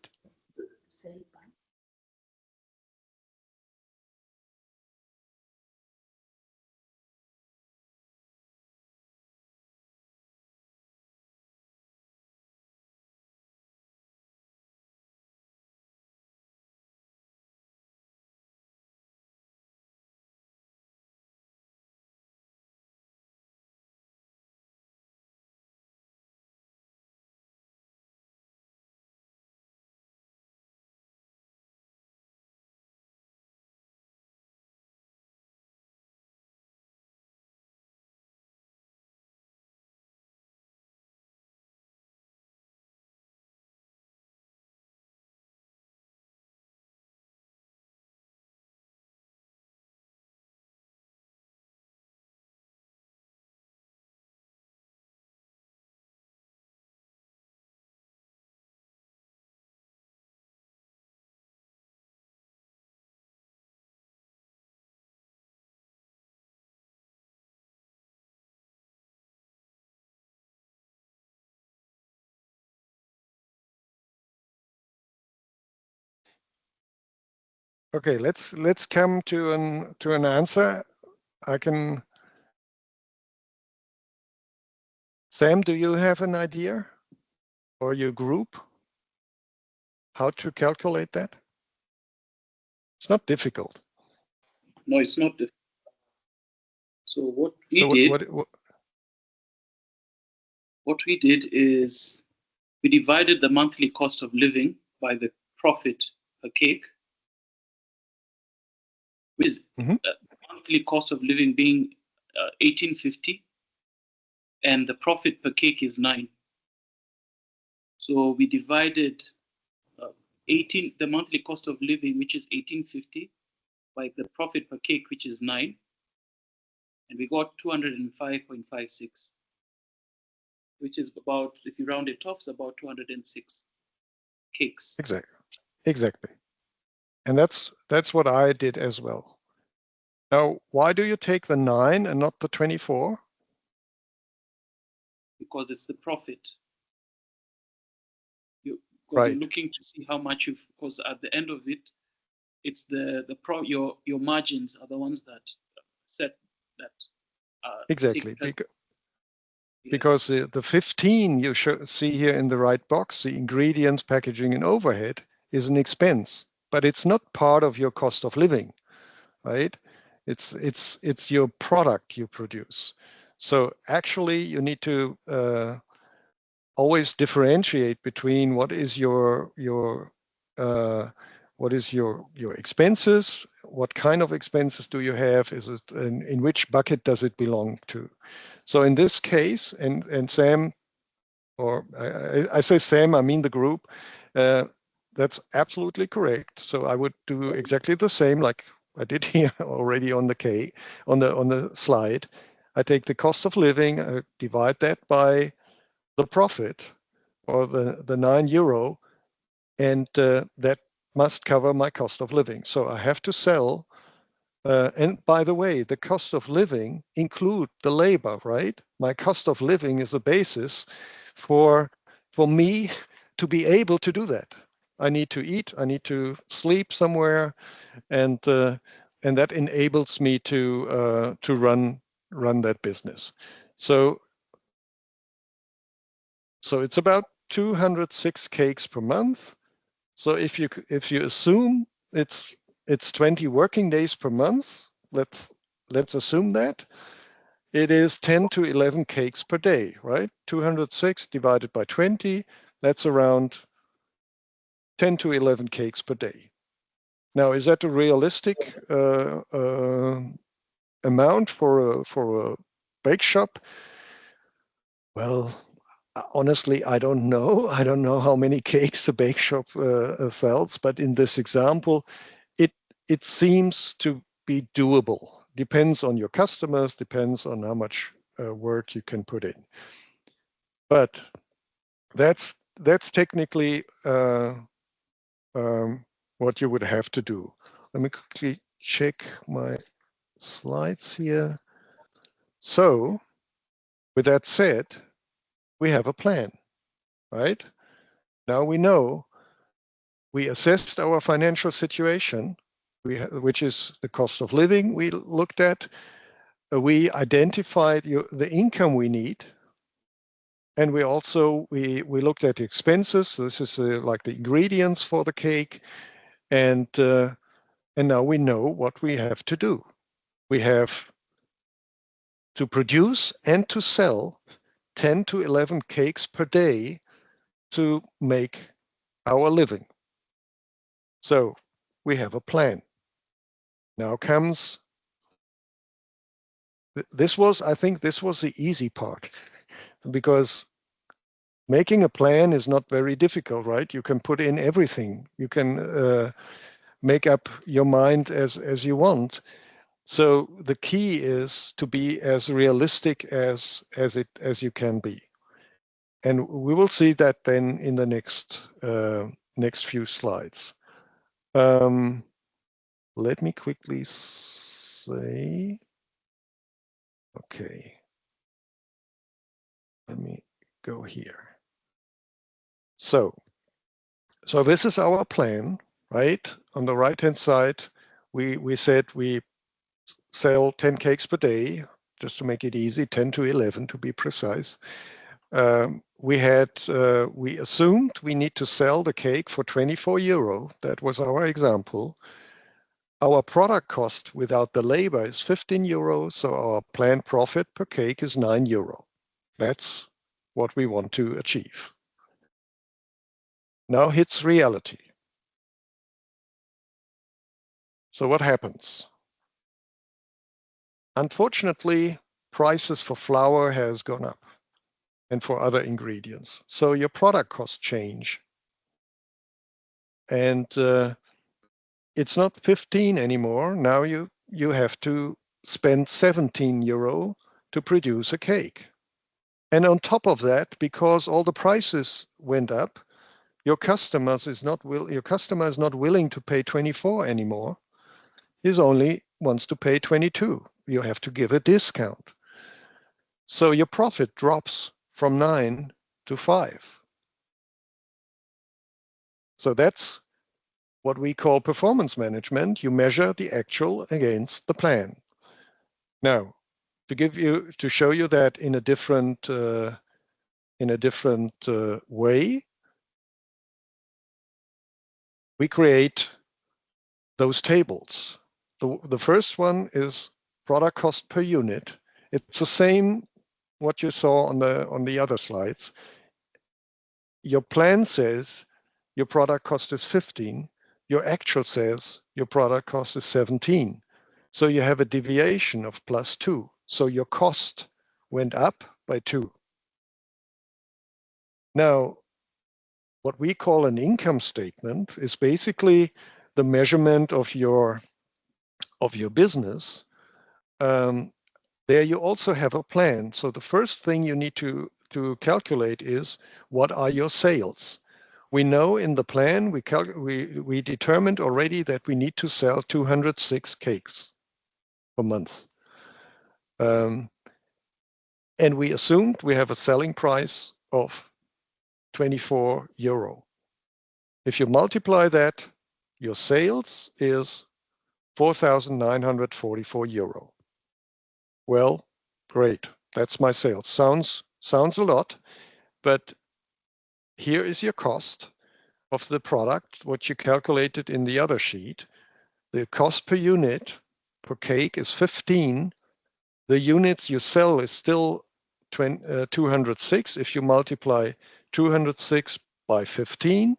Okay, let's come to an answer. I can. Sam, do you have an idea, or your group, how to calculate that? It's not difficult. No, it's not difficult. So what we So did, what we did is we divided the monthly cost of living by the profit per cake, which is monthly cost of living being 1850, and the profit per cake is 9. So we divided the monthly cost of living, which is 1850, by the profit per cake, which is 9, and we got 205.56, which is about, if you round it off, it's about 206 cakes. Exactly. And that's what I did as well. Now, why do you take the 9 and not the 24? Because it's the profit. You're looking to see how much because at the end of it, it's your margins are the ones that set that. Exactly. Because the 15 you see here in the right box, the ingredients, packaging, and overhead, is an expense, but it's not part of your cost of living, right? It's your product you produce. So actually, you need to always differentiate between what is your expenses, what kind of expenses do you have, is it in which bucket does it belong to? So in this case, and Sam, or I say Sam, I mean the group, that's absolutely correct. So I would do exactly the same like I did here already on the slide. I take the cost of living, divide that by the profit, or the €9, and that must cover my cost of living. So I have to sell. And by the way, the cost of living include the labor, right? My cost of living is a basis for me to be able to do that. I need to eat, I need to sleep somewhere, and that enables me to run that business. So it's about 206 cakes per month. So if you assume it's 20 working days per month, let's assume that it is 10 to 11 cakes per day, right? 206 divided by 20, that's around 10 to 11 cakes per day. Now, is that a realistic amount for a bake shop? Well, honestly, I don't know. I don't know how many cakes the bake shop sells, but in this example, it seems to be doable. Depends on your customers, depends on how much work you can put in. But that's technically what you would have to do. Let me quickly check my slides here. So, with that said, we have a plan, right? Now we know we assessed our financial situation, which is the cost of living we looked at. We identified the income we need. And we also, we looked at the expenses. So this is like the ingredients for the cake. And now we know what we have to do. We have to produce and to sell 10 to 11 cakes per day to make our living. So we have a plan. Now comes, I think this was the easy part, because making a plan is not very difficult, right? You can put in everything. You can make up your mind as you want. So the key is to be as realistic as you can be. And we will see that then in the next few slides. Let me quickly say, okay, let me go here. So this is our plan, right? On the right-hand side, we said we sell 10 cakes per day, just to make it easy, 10 to 11 to be precise. We assumed we need to sell the cake for 24 euro. That was our example. Our product cost without the labor is 15 euro, so our planned profit per cake is 9 euro. That's what we want to achieve. Now hits reality. So what happens? Unfortunately, prices for flour has gone up and for other ingredients. So your product costs change. And it's not 15 anymore. Now you have to spend 17 euro to produce a cake. And on top of that, because all the prices went up, your customer is not willing to pay 24 anymore. He only wants to pay 22. You have to give a discount. So your profit drops from 9 to 5. So that's what we call performance management. You measure the actual against the plan. Now, to show you that in a different way, we create those tables. The first one is product cost per unit. It's the same what you saw on the other slides. Your plan says your product cost is 15. Your actual says your product cost is 17. So you have a deviation of +2. So your cost went up by 2. Now, what we call an income statement is basically the measurement of your business. There you also have a plan. So the first thing you need to calculate is, what are your sales? We know in the plan, we determined already that we need to sell 206 cakes per month. And we assumed we have a selling price of 24 euro. If you multiply that, your sales is 4,944 euro. Well, great. That's my sales. Sounds a lot, but here is your cost of the product, what you calculated in the other sheet. The cost per unit per cake is 15. The units you sell is still 206. If you multiply 206 by 15,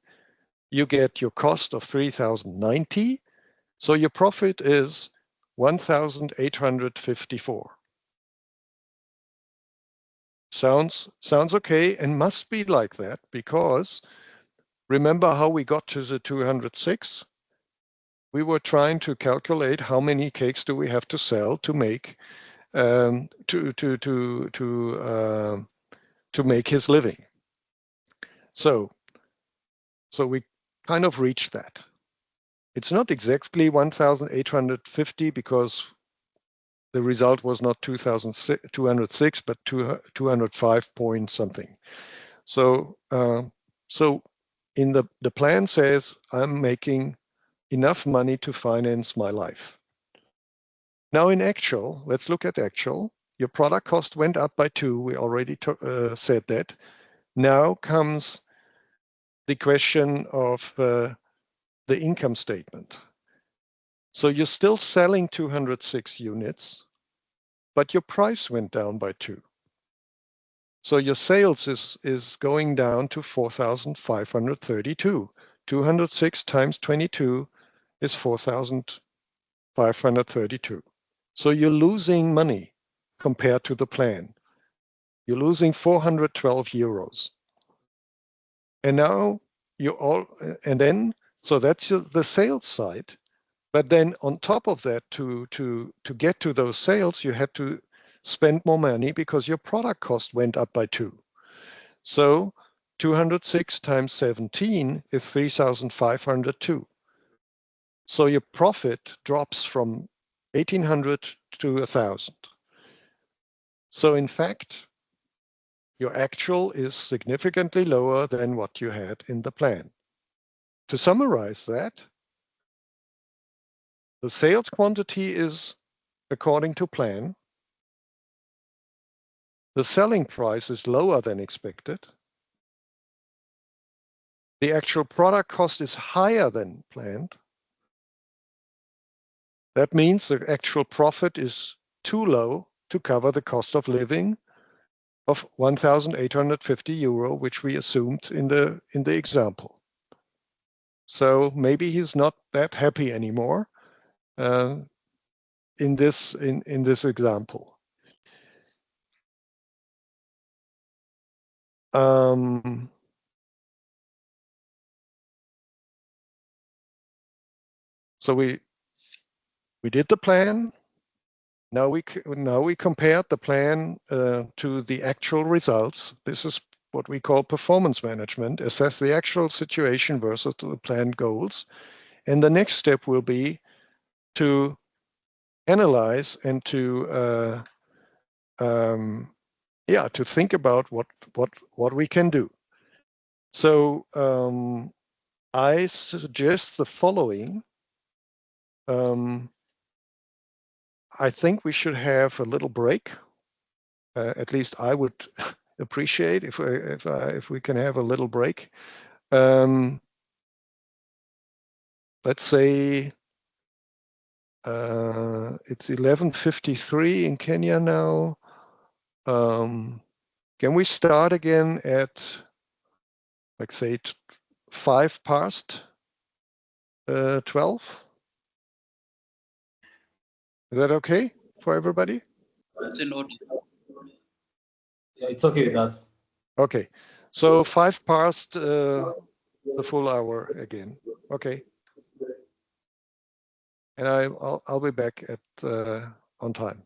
you get your cost of 3,090. So your profit is 1,854. Sounds okay, and must be like that, because remember how we got to the 206? We were trying to calculate how many cakes do we have to sell to make to make his living. So we kind of reached that. It's not exactly 1,850 because the result was not 206, but 205 point something. So in the plan says I'm making enough money to finance my life. Now in actual, let's look at actual. Your product cost went up by 2. We already said that. Now comes the question of the income statement. So you're still selling 206 units, but your price went down by 2. So your sales is going down to 4,532. 206 times 22 is 4,532. So you're losing money compared to the plan. You're losing 412 euros. And now so that's the sales side. But then on top of that, to get to those sales, you had to spend more money because your product cost went up by 2. So 206 times 17 is 3,502. So your profit drops from 1,800 to 1,000. So in fact, your actual is significantly lower than what you had in the plan. To summarize that, the sales quantity is according to plan. The selling price is lower than expected. The actual product cost is higher than planned. That means the actual profit is too low to cover the cost of living of 1,850 euro, which we assumed in the example. So maybe he's not that happy anymore in this example. So we did the plan. Now we compared the plan to the actual results. This is what we call performance management. Assess the actual situation versus the planned goals. And the next step will be to analyze and to think about what we can do. So I suggest the following. I think we should have a little break. At least I would appreciate if we can have a little break. Let's say it's 11:53 in Kenya now. Can we start again at, like, say, 5 past 12? Is that okay for everybody? It's in order. Yeah, it's okay with us. Okay, so 5 past the full hour again. Okay, and I'll be back at on time.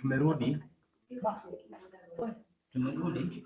Tumerudi. Tumerudi.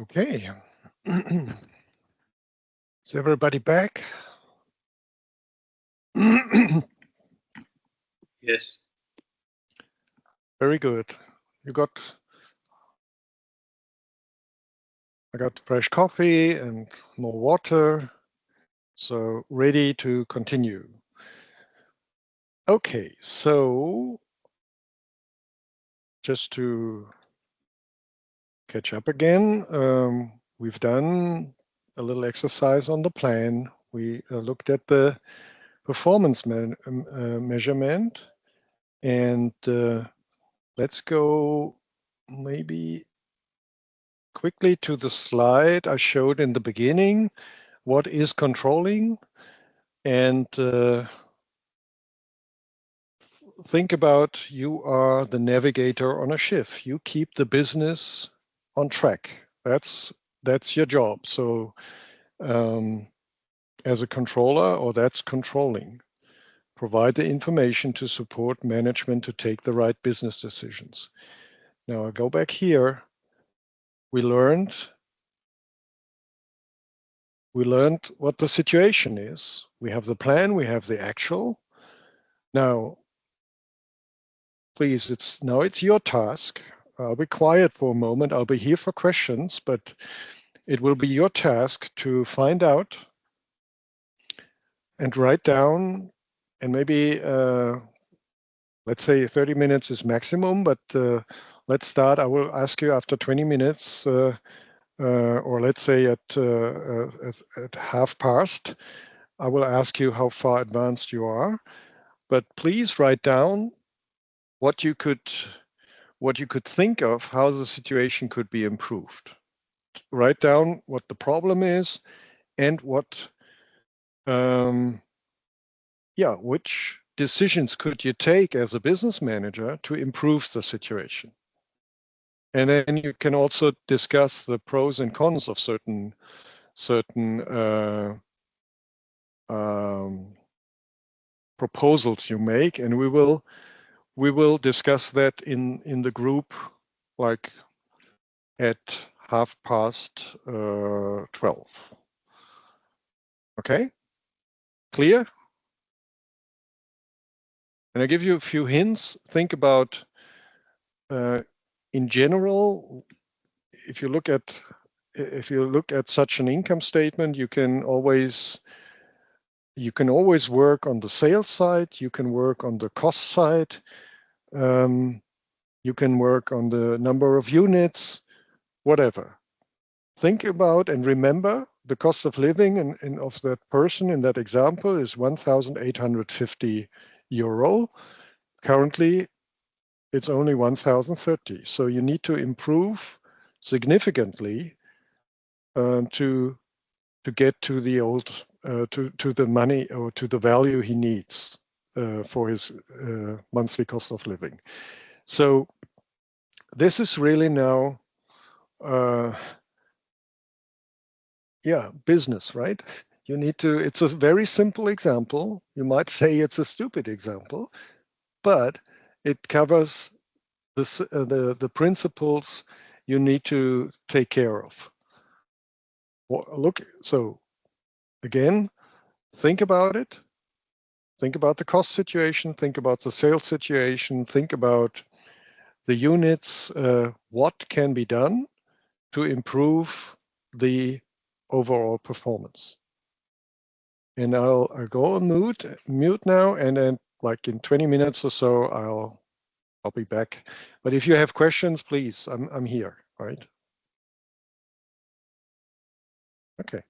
Okay. Is everybody back? Yes. Very good. I got fresh coffee and more water, so ready to continue. Okay, so just to catch up again, we've done a little exercise on the plan. We looked at the performance measurement, and let's go maybe quickly to the slide I showed in the beginning. What is controlling? And think about you are the navigator on a ship. You keep the business on track. That's your job. So as a controller, or that's controlling. Provide the information to support management to take the right business decisions. Now I go back here. We learned what the situation is. We have the plan, we have the actual. Now, please, it's your task. I'll be quiet for a moment. I'll be here for questions, but it will be your task to find out and write down, and maybe let's say 30 minutes is maximum, but let's start. I will ask you after 20 minutes, or let's say at 1:30, I will ask you how far advanced you are. But please write down what you could think of how the situation could be improved. Write down what the problem is and which decisions could you take as a business manager to improve the situation. And then you can also discuss the pros and cons of certain proposals you make, and we will discuss that in the group, like at 12:30. Okay, clear? And I give you a few hints. Think about, in general, if you look at such an income statement, you can always work on the sales side. You can work on the cost side. You can work on the number of units, whatever. think about and remember the cost of living and of that person in that example is 1,850 euro. Currently, it's only 1,030. So you need to improve significantly to get to the old to the money or to the value he needs for his monthly cost of living. So this is really now, business, right? You need to. It's a very simple example. You might say it's a stupid example, but it covers the principles you need to take care of. Look, so again, think about it. Think about the cost situation. Think about the sales situation. Think about the units. What can be done to improve the overall performance? And I'll go on mute now, and then like in 20 minutes or so, I'll be back. But if you have questions, please, I'm here, right? Okay.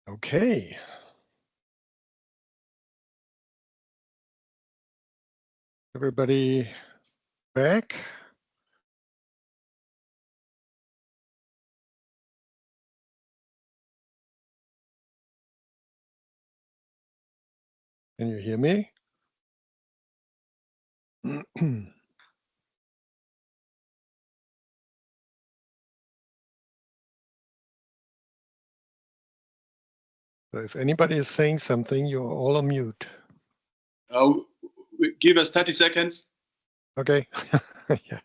Okay. Everybody back? Can you hear me? So if anybody is saying something, you're all on mute. Give us 30 seconds. Okay. Yeah.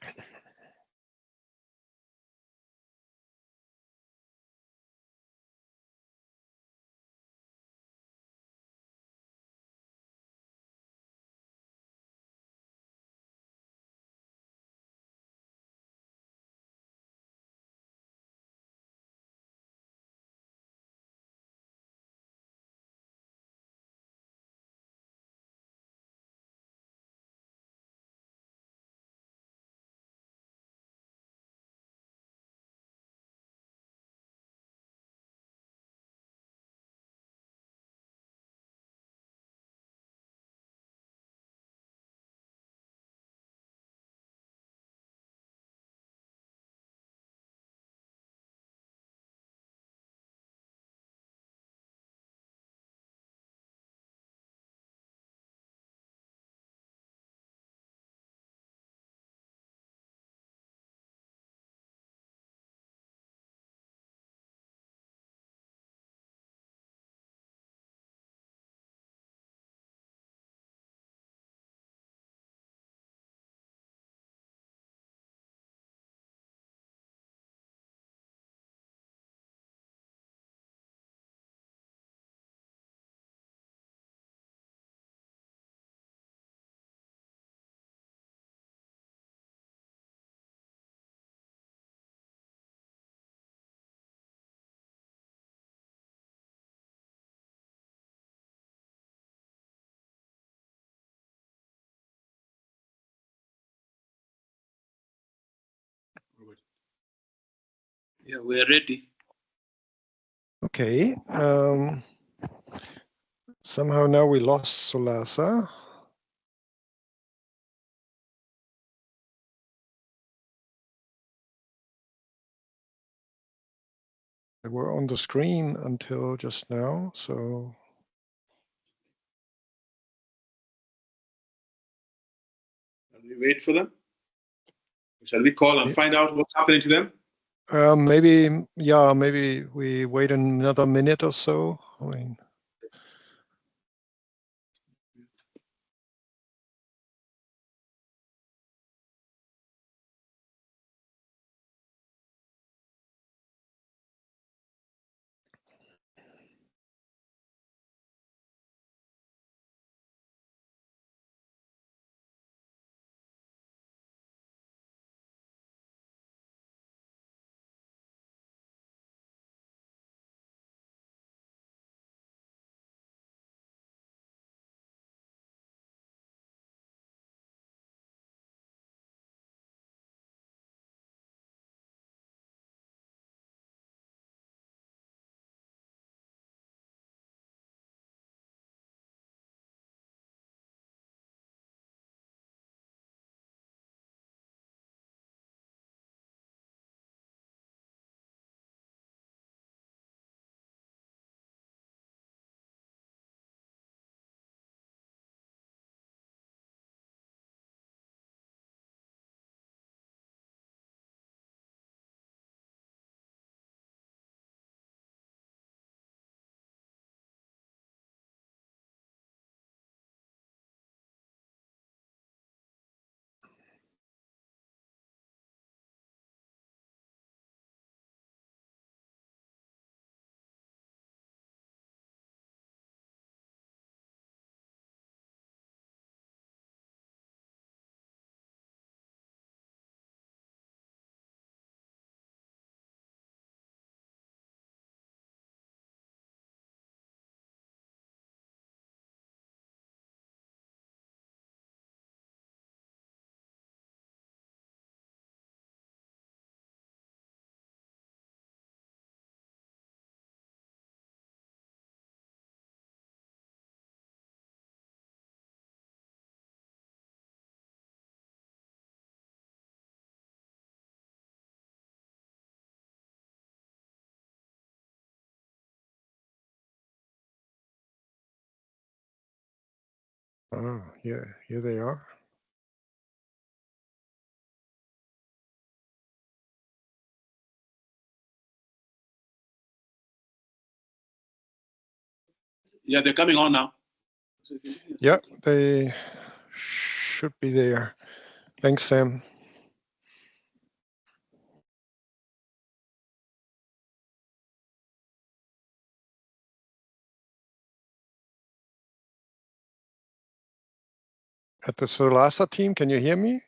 Yeah, we're ready. Okay. Somehow now we lost Solasa. They were on the screen until just now, so. Shall we wait for them? Shall we call and find out what's happening to them? Maybe, yeah, maybe we wait another minute or so. I mean. Oh, yeah, here they are. Yeah, they're coming on now. Yeah, they should be there. Thanks, Sam. At the Solasa team, can you hear me?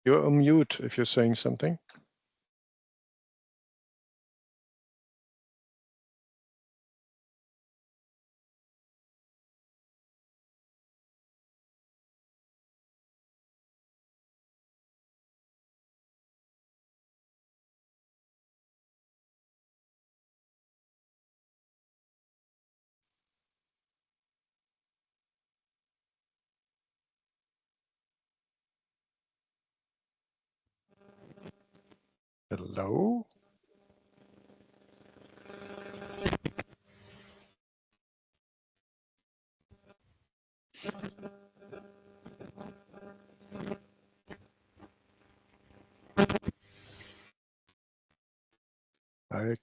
You're on mute if you're saying something. Hello? I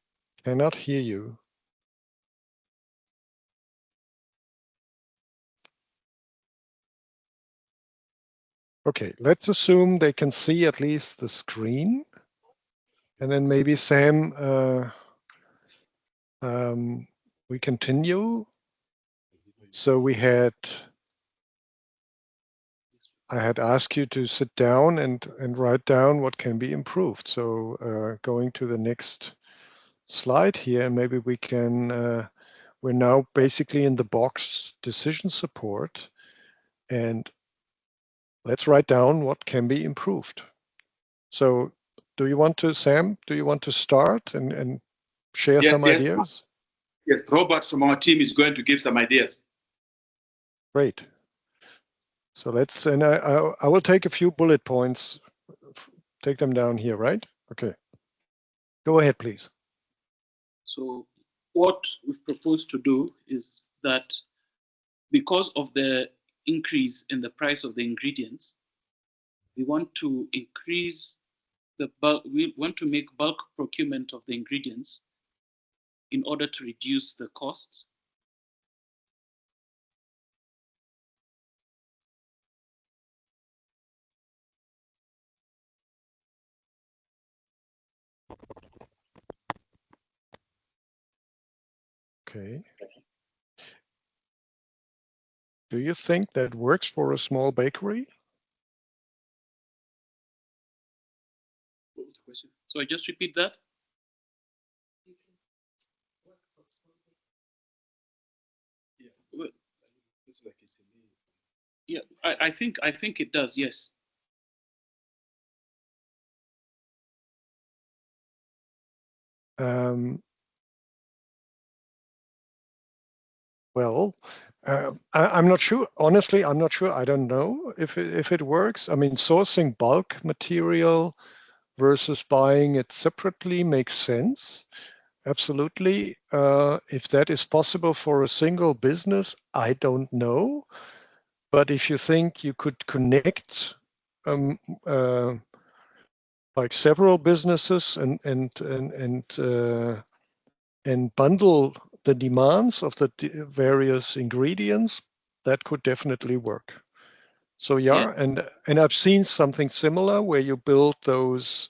cannot hear you. Okay, let's assume they can see at least the screen. And then maybe Sam, we continue. So I had asked you to sit down and write down what can be improved. So going to the next slide here, and maybe we can, we're now basically in the box decision support, and let's write down what can be improved. So do you want to, Sam, do you want to start and share some ideas? Yes, Robert from our team is going to give some ideas. Great. So let's, and I will take a few bullet points, take them down here, right? Okay. Go ahead, please. So what we've proposed to do is that because of the increase in the price of the ingredients, we want to increase the bulk, we want to make bulk procurement of the ingredients in order to reduce the costs. Okay. Do you think that works for a small bakery? What was the question? So I just repeat that. Yeah, I think it does. Yes. Well, I'm not sure. Honestly, I'm not sure. I don't know if it works. I mean, sourcing bulk material versus buying it separately makes sense. Absolutely. If that is possible for a single business, I don't know. But if you think you could connect like several businesses and bundle the demands of the various ingredients, that could definitely work. So yeah, and I've seen something similar where you build those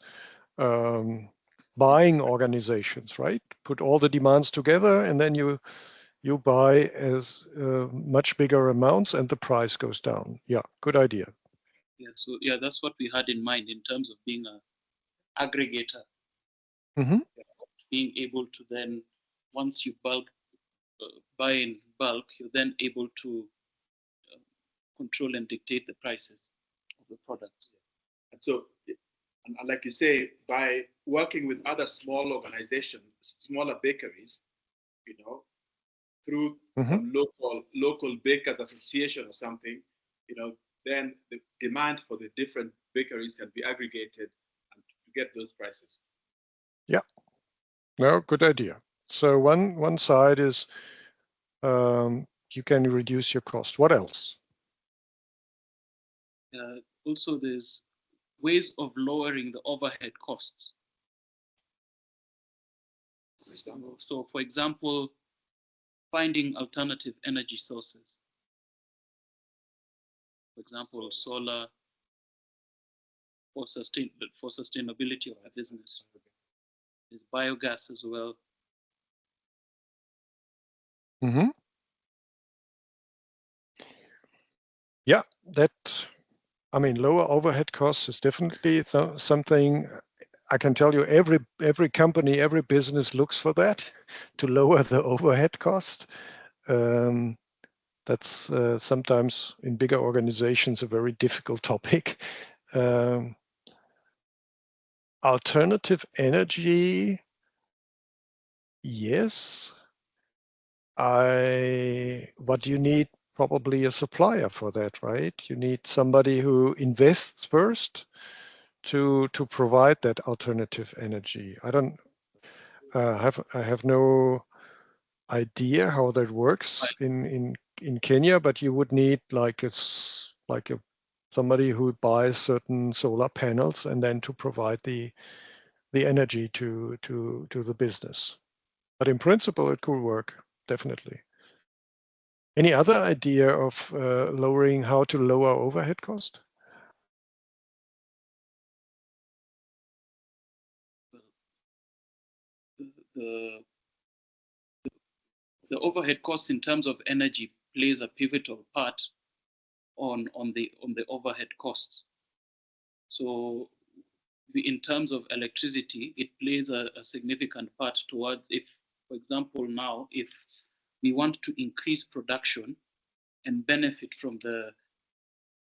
buying organizations, right? Put all the demands together, and then you buy as much bigger amounts, and the price goes down. Yeah, good idea. Yeah. So yeah, that's what we had in mind in terms of being an aggregator. Mm-hmm. Being able to then, once you buy in bulk, you're then able to control and dictate the prices of the products. And so, and like you say, by working with other small organizations, smaller bakeries, you know, through some local bakers association or something, you know, then the demand for the different bakeries can be aggregated and to get those prices. Yeah. No, good idea. So one side is you can reduce your cost. What else? Also, there's ways of lowering the overhead costs. So for example, finding alternative energy sources. For example, solar for sustainability of the business. There's biogas as well. Mm-hmm. Yeah, that, I mean, lower overhead costs is definitely something. I can tell you every company, every business looks for that to lower the overhead cost. That's sometimes in bigger organizations a very difficult topic. Alternative energy, yes. But you need probably a supplier for that, right? You need somebody who invests first to provide that alternative energy. I don't I have no idea how that works in Kenya, but you would need like somebody who buys certain solar panels and then to provide the energy to the business. But in principle, it could work, definitely. Any other idea of lowering how to lower overhead cost? The overhead cost in terms of energy plays a pivotal part on the overhead costs. So in terms of electricity, it plays a significant part towards, if, for example, now, if we want to increase production and benefit from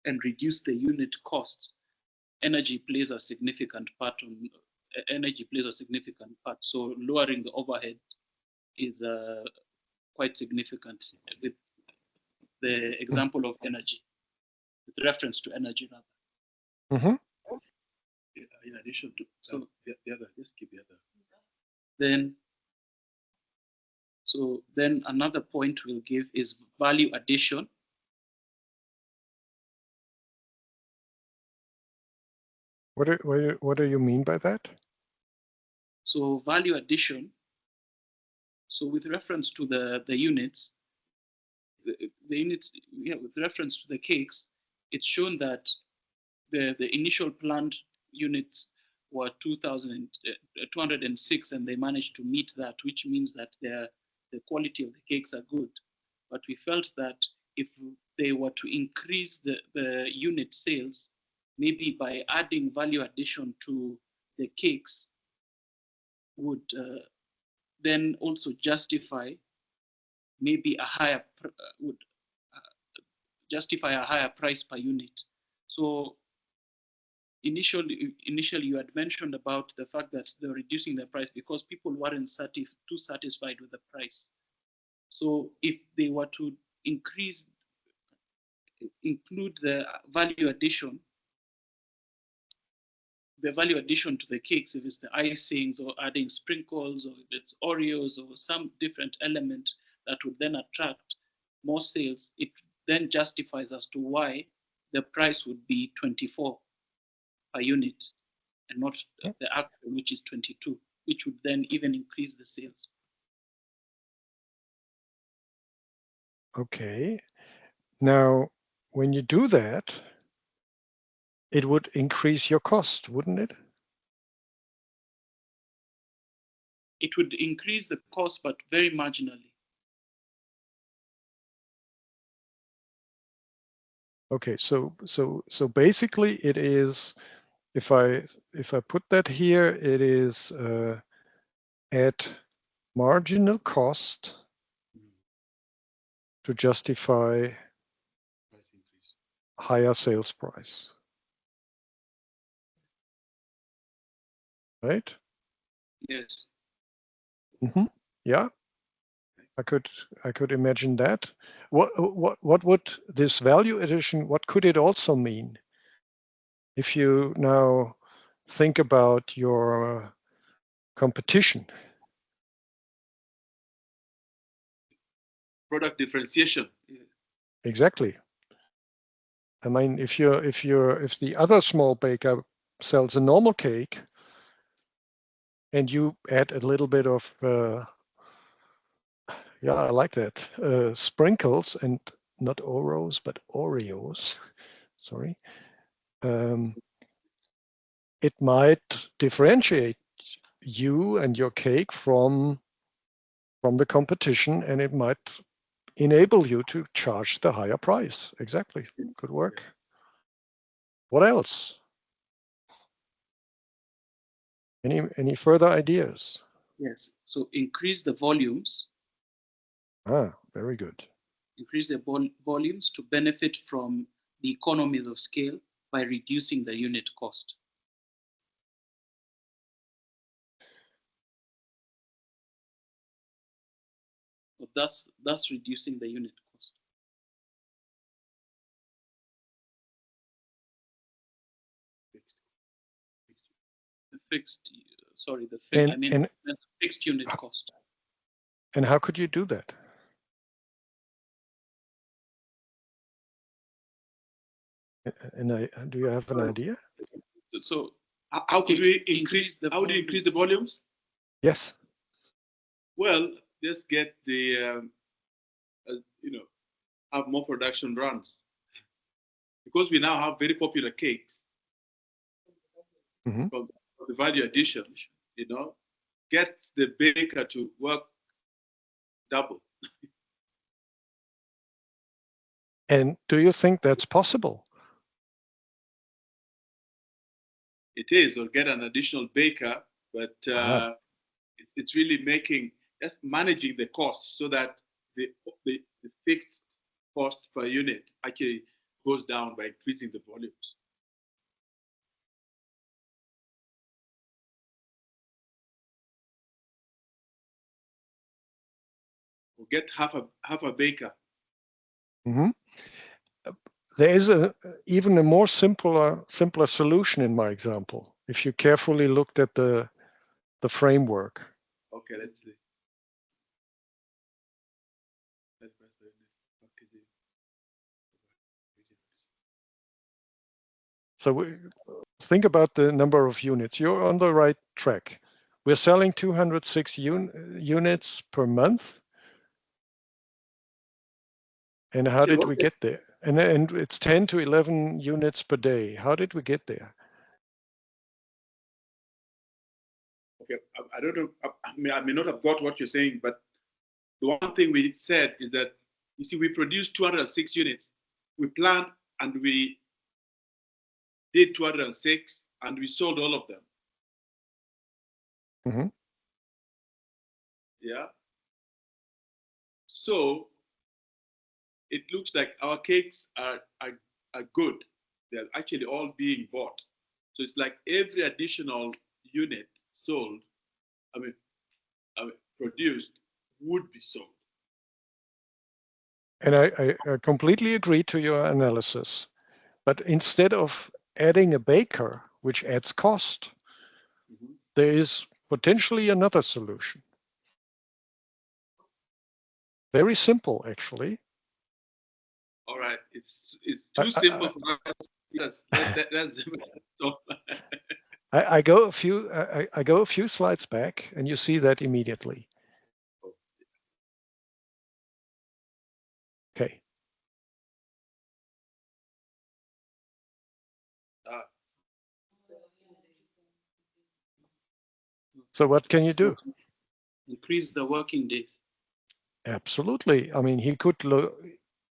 and reduce the unit costs, energy plays a significant part. So lowering the overhead is quite significant with the example of energy, with reference to energy rather. Mm-hmm. In addition to the other, just keep the other. Then another point we'll give is value addition. What do you mean by that? So value addition. So with reference to the units, the units, yeah, with reference to the cakes, it's shown that the initial planned units were 2,206, and they managed to meet that, which means that the quality of the cakes are good. But we felt that if they were to increase the unit sales, maybe by adding value addition to the cakes, would then also justify maybe a higher justify a higher price per unit. So initially you had mentioned about the fact that they're reducing the price because people weren't too satisfied with the price. So if they were to include the value addition to the cakes, if it's the icings or adding sprinkles or if it's Oreos or some different element that would then attract more sales, it then justifies as to why the price would be 24 per unit and not the actual, which is 22, which would then even increase the sales. Okay. Now, when you do that, it would increase your cost, wouldn't it? It would increase the cost, but very marginally. Okay, so basically it is, if I put that here, it is at marginal cost to justify Price increase. higher sales price. Right? Yes. Mm-hmm. Yeah. I could imagine that. What would this value addition, what could it also mean? If you now think about your competition. Product differentiation. Exactly. I mean, if the other small baker sells a normal cake, and you add a little bit of yeah, I like that, sprinkles, and not Oreos but Oreos. Sorry. It might differentiate you and your cake from the competition, and it might enable you to charge the higher price. Exactly. Good work. What else? Any further ideas? Yes. So increase the volumes. Ah, very good. Increase the volumes to benefit from the economies of scale by reducing the unit cost. Thus reducing the unit cost. The fixed unit cost. And how could you do that? And do you have an idea? So how could we increase the? How do you increase the volumes? Yes. Well, just get the have more production runs, because we now have very popular cakes. Mm-hmm. From the value addition, get the baker to work double. And do you think that's possible? It is, or get an additional baker, but it's really just managing the costs so that the fixed cost per unit actually goes down by increasing the volumes. Or get half a baker. Mm-hmm. There is even a more simpler solution in my example, if you carefully looked at the framework. Okay, let's see. So think about the number of units. You're on the right track. We're selling 206 units per month. And how did we get there? And it's 10 to 11 units per day. How did we get there? Okay, I don't know. I may not have got what you're saying, but the one thing we said is that, you see, we produced 206 units. We planned and we did 206 and we sold all of them. Mm-hmm. Yeah. So it looks like our cakes are good. They're actually all being bought. So it's like every additional unit sold, produced, would be sold. And I completely agree to your analysis. But instead of adding a baker, which adds cost, Mm-hmm. there is potentially another solution. Very simple, actually. All right, it's too simple for us. I go a few slides back, and you see that immediately. Okay. So what can you do? Increase the working days. Absolutely. I mean, he could look.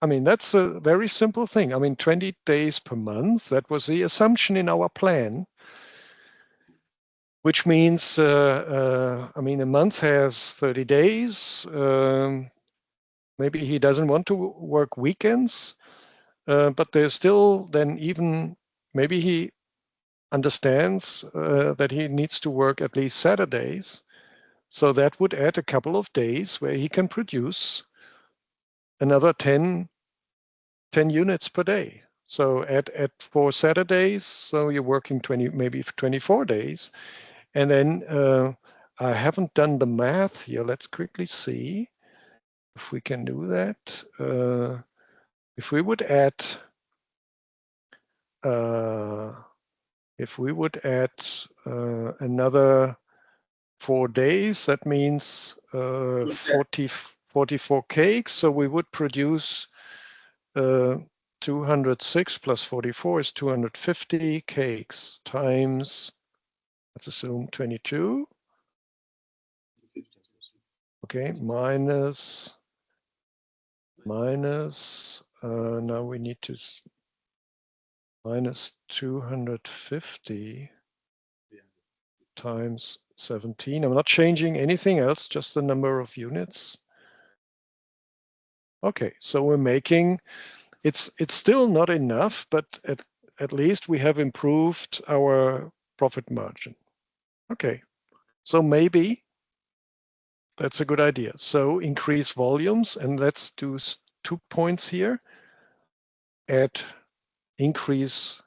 I mean, that's a very simple thing. I mean, 20 days per month. That was the assumption in our plan. Which means, I mean, a month has 30 days. Maybe he doesn't want to work weekends, but there's still then even, maybe he understands that he needs to work at least Saturdays. So that would add a couple of days where he can produce another 10 units per day. So at 4 Saturdays, so you're working maybe 24 days. And then I haven't done the math here. Let's quickly see if we can do that. If we would add if we would add another 4 days, that means 44 cakes. So we would produce 206 plus 44 is 250 cakes times, let's assume 22. Okay, minus, now we need to minus 250 times 17. I'm not changing anything else, just the number of units. Okay, so we're making, it's still not enough, but at least we have improved our profit margin. Okay, so maybe that's a good idea. So increase volumes, and let's do 2 points here. Add increase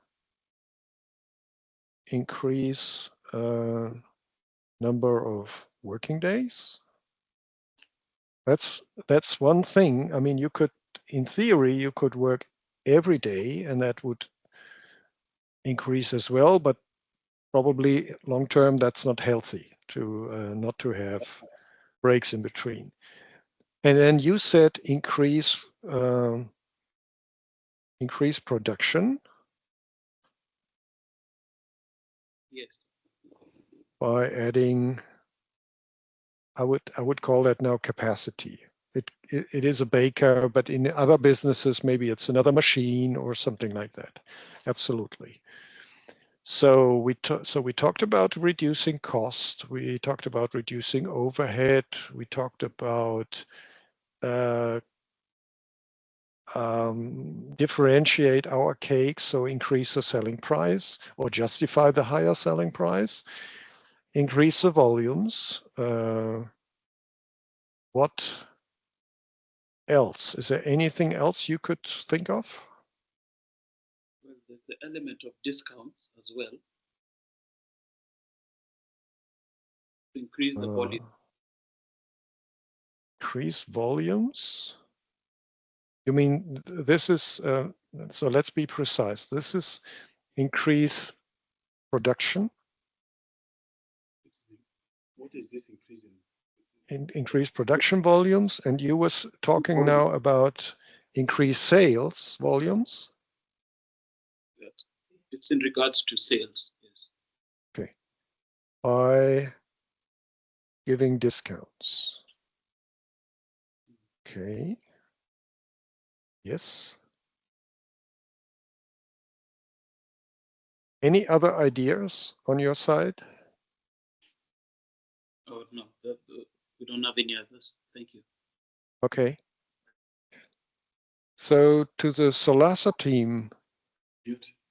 number of working days. That's one thing. I mean, you could, in theory, you could work every day, and that would increase as well. But probably long term, that's not healthy to not to have breaks in between. And then you said increase production. Yes. By adding, I would call that now capacity. It is a baker, but in other businesses, maybe it's another machine or something like that. Absolutely. So we talked about reducing cost. We talked about reducing overhead. We talked about differentiate our cakes, so increase the selling price or justify the higher selling price. Increase the volumes. What else? Is there anything else you could think of? Well, there's the element of discounts as well. To increase the volume. Increase volumes? You mean this is, so let's be precise. This is increase production. What is this increasing? Increase production volumes, and you was talking now about increase sales volumes. Yes. It's in regards to sales. Yes. Okay. By giving discounts. Okay. Yes. Any other ideas on your side? Oh, no, we don't have any others. Thank you. Okay. So to the Solasa team,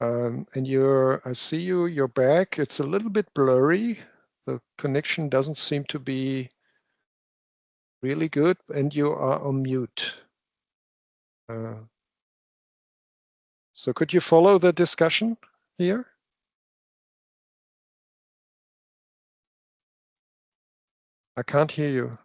and I see you're back. It's a little bit blurry. The connection doesn't seem to be really good, and you are on mute. So could you follow the discussion here? I can't hear you.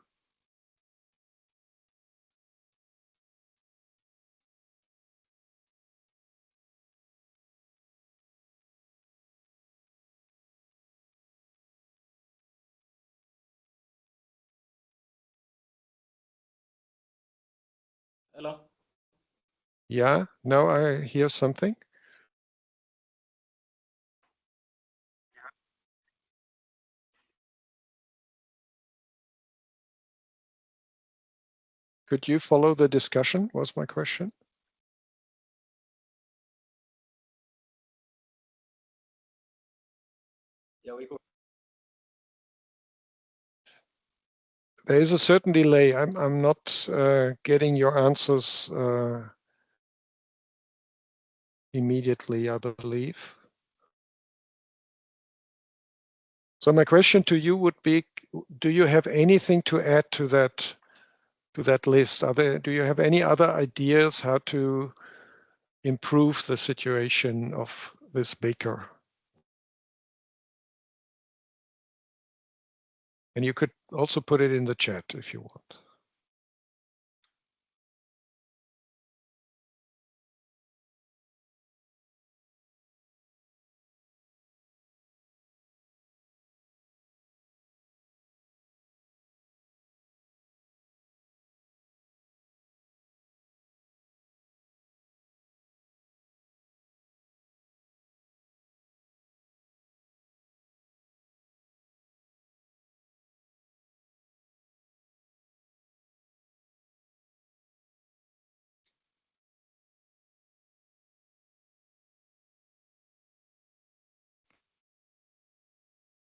Hello. Yeah, now I hear something. Could you follow the discussion, was my question. Yeah, we could. There is a certain delay. I'm not getting your answers immediately, I believe. So my question to you would be, do you have anything to add to that list? Do you have any other ideas how to improve the situation of this baker? And you could also put it in the chat if you want.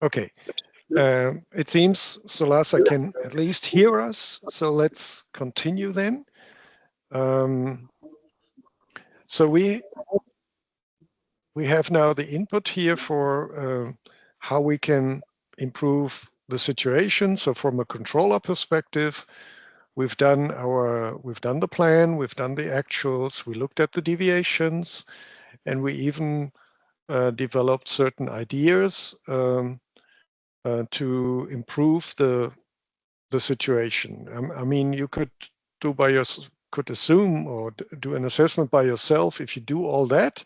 Okay. It seems Solasa can at least hear us, so let's continue then. So we have now the input here for how we can improve the situation. So from a controller perspective, we've done the plan, we've done the actuals, we looked at the deviations, and we even developed certain ideas to improve the situation. I mean, you could assume or do an assessment by yourself. If you do all that,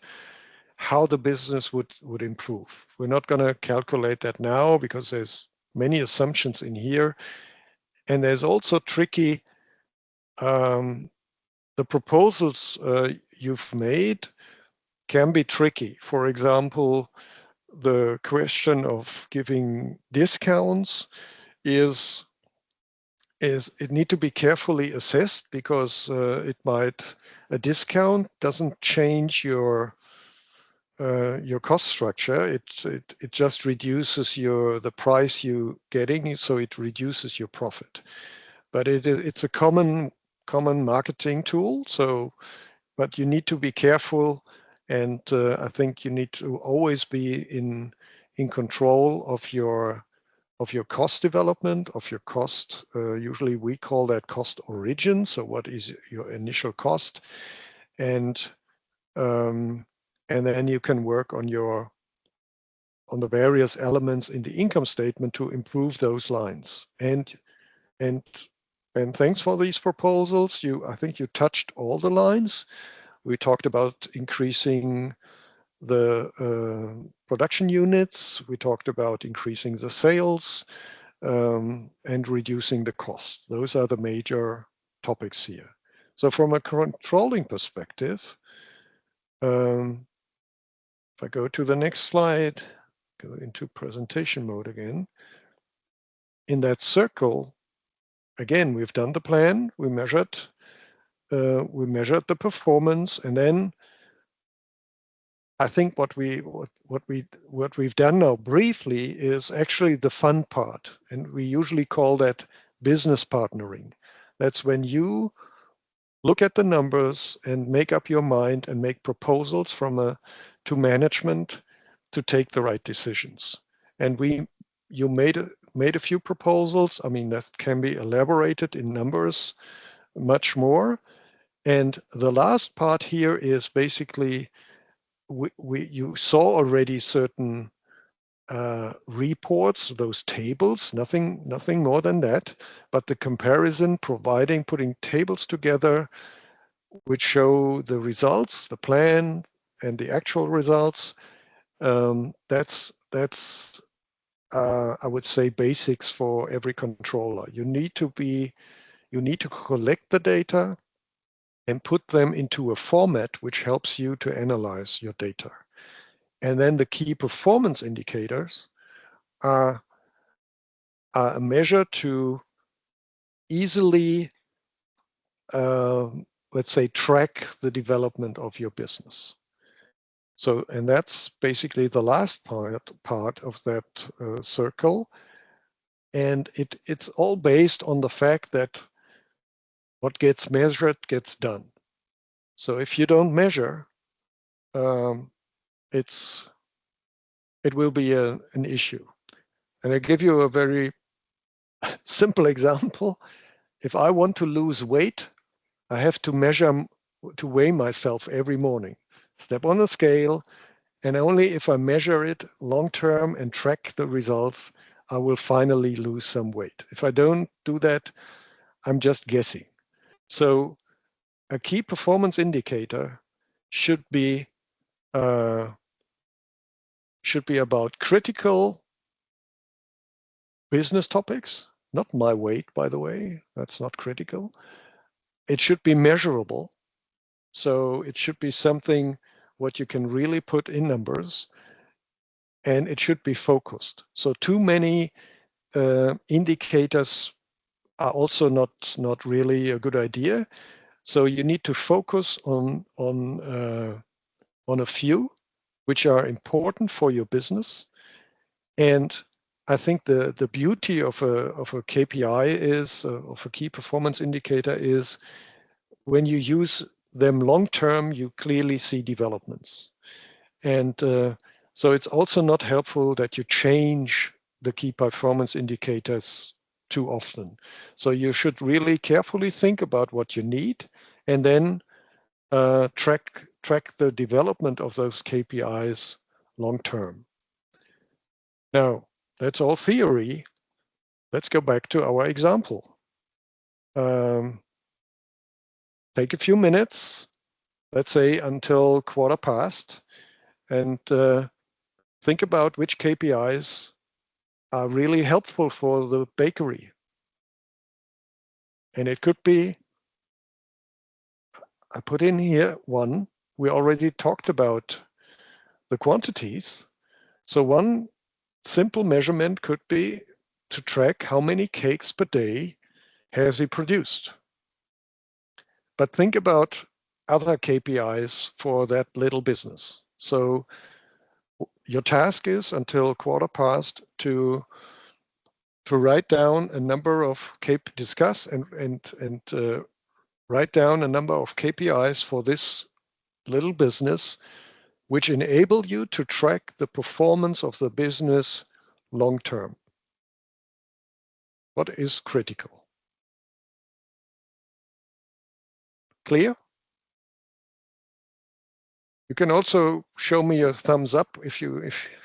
how the business would improve. We're not going to calculate that now because there's many assumptions in here, and there's also tricky. The proposals you've made can be tricky. For example, the question of giving discounts is it need to be carefully assessed because a discount doesn't change your cost structure. It just reduces the price you getting, so it reduces your profit. But it's a common marketing tool. So, but you need to be careful, and I think you need to always be in control of your cost development, of your cost. Usually we call that cost origin. So what is your initial cost? And then you can work on the various elements in the income statement to improve those lines. And thanks for these proposals. I think you touched all the lines. We talked about increasing the production units. We talked about increasing the sales and reducing the cost. Those are the major topics here. So from a controlling perspective, if I go to the next slide, go into presentation mode again. In that circle, again, we've done the plan, we measured the performance, and then I think what we've done now briefly is actually the fun part, and we usually call that business partnering. That's when you look at the numbers and make up your mind and make proposals to management to take the right decisions. And you made a few proposals. I mean, that can be elaborated in numbers much more. And the last part here is basically you saw already certain reports, those tables, nothing more than that, but the comparison, putting tables together which show the results, the plan, and the actual results. That's I would say basics for every controller. You need to collect the data and put them into a format which helps you to analyze your data. And then the key performance indicators are a measure to easily, let's say, track the development of your business. So, and that's basically the last part of that circle. And it's all based on the fact that what gets measured gets done. So if you don't measure, it will be an issue. And I give you a very simple example. If I want to lose weight, I have to weigh myself every morning, step on the scale, and only if I measure it long-term and track the results, I will finally lose some weight. If I don't do that, I'm just guessing. So a key performance indicator should be about critical business topics, not my weight, by the way, that's not critical. It should be measurable. So it should be something what you can really put in numbers, and it should be focused. So too many indicators are also not really a good idea. So you need to focus on a few which are important for your business, and I think the beauty of a KPI is, of a key performance indicator, is when you use them long term, you clearly see developments. And so it's also not helpful that you change the key performance indicators too often. So you should really carefully think about what you need, and then track the development of those KPIs long term. Now, that's all theory. Let's go back to our example. Take a few minutes, let's say until quarter past, and think about which KPIs are really helpful for the bakery. And it could be, I put in here one, we already talked about the quantities. So one simple measurement could be to track how many cakes per day has he produced. But think about other KPIs for that little business. So your task is until quarter past to write down a number of discuss and write down a number of KPIs for this little business, which enable you to track the performance of the business long term. What is critical? Clear? You can also show me your thumbs up if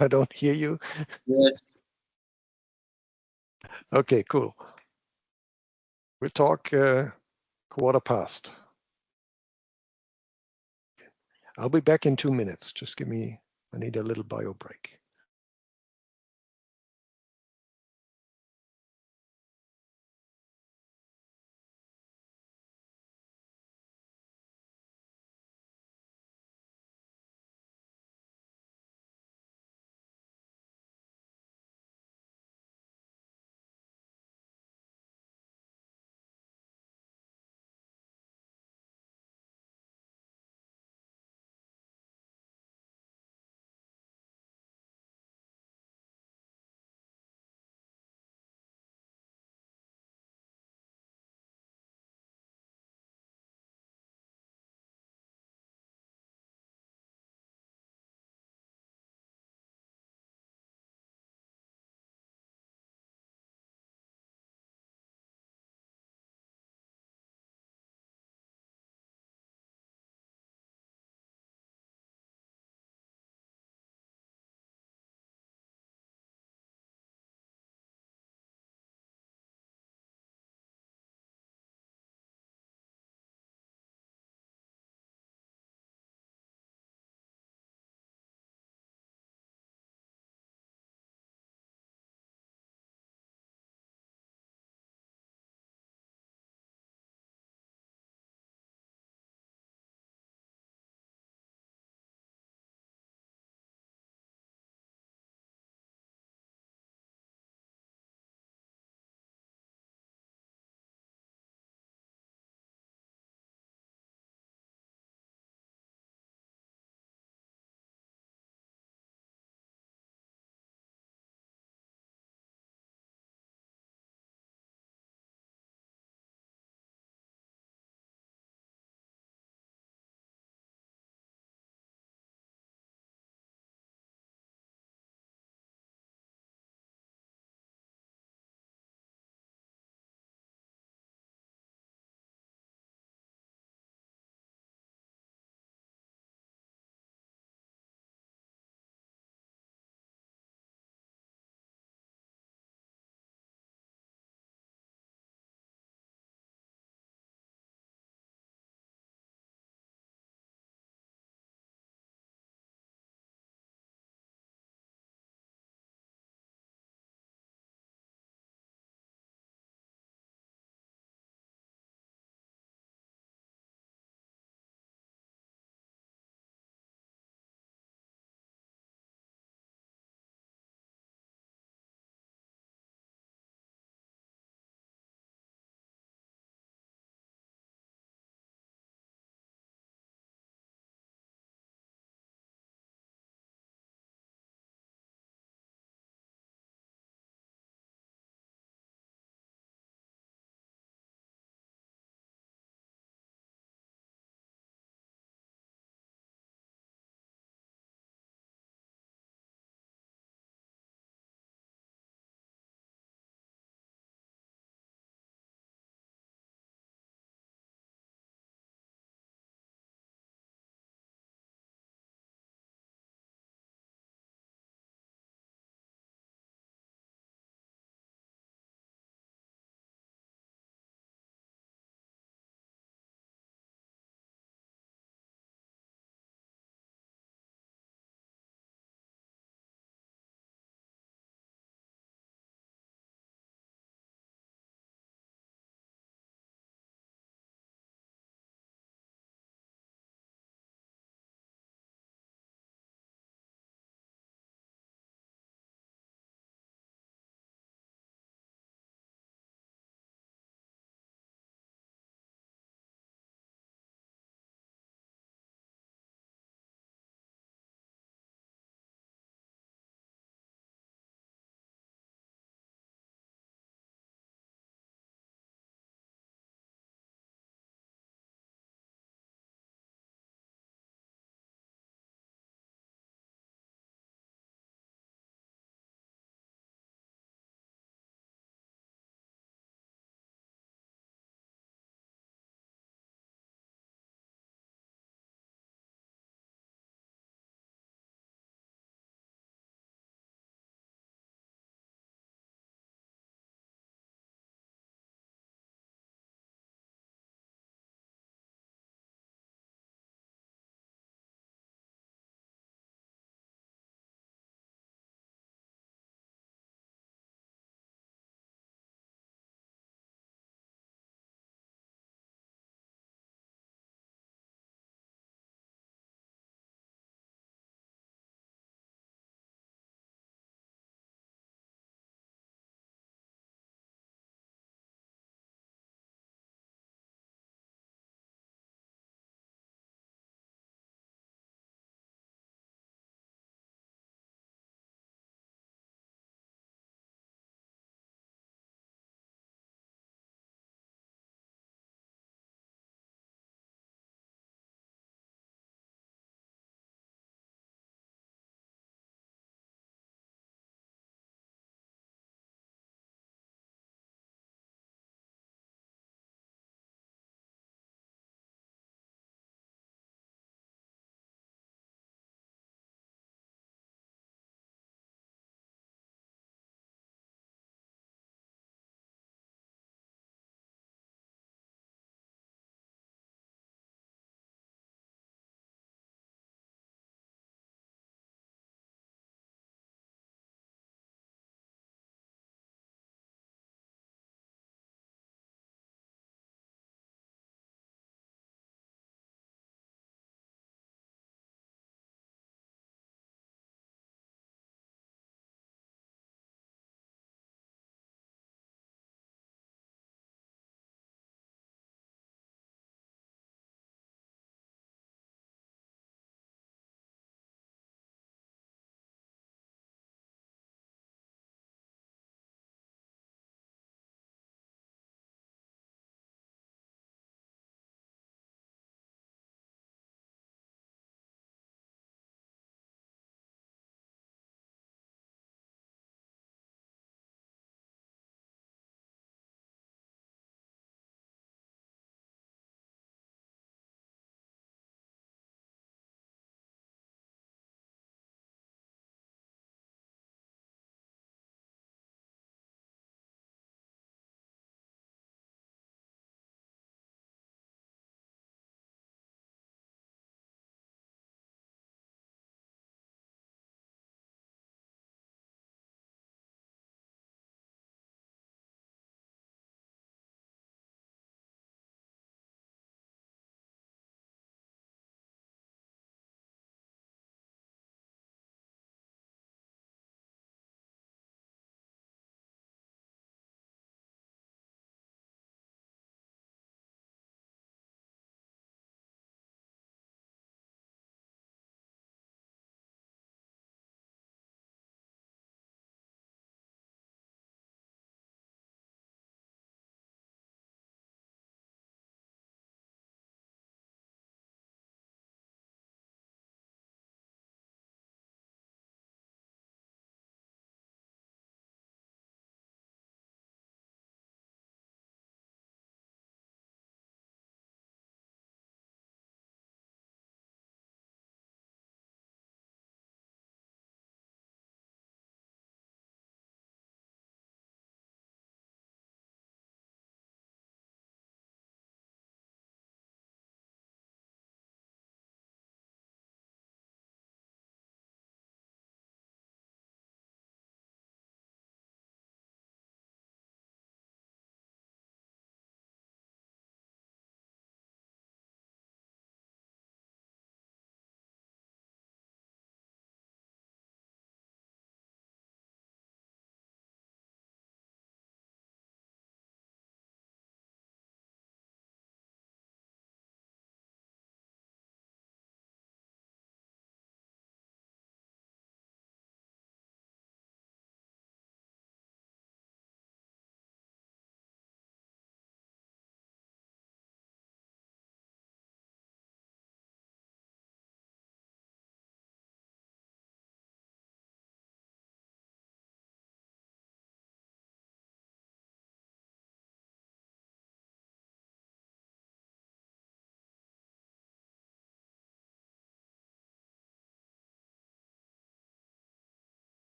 I don't hear you. Yes. Okay, cool. We'll talk quarter past. I'll be back in 2 minutes. Just give me, I need a little bio break.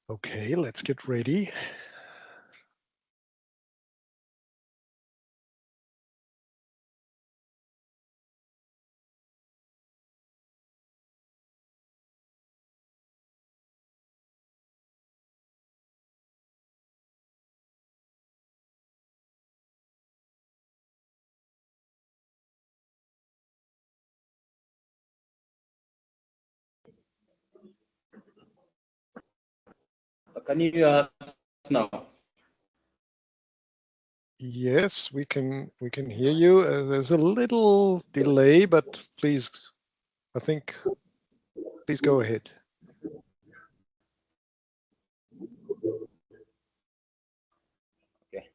Okay, let's get ready. Can you hear us now? Yes, we can hear you. There's a little delay, but please, I think, please go ahead. Okay.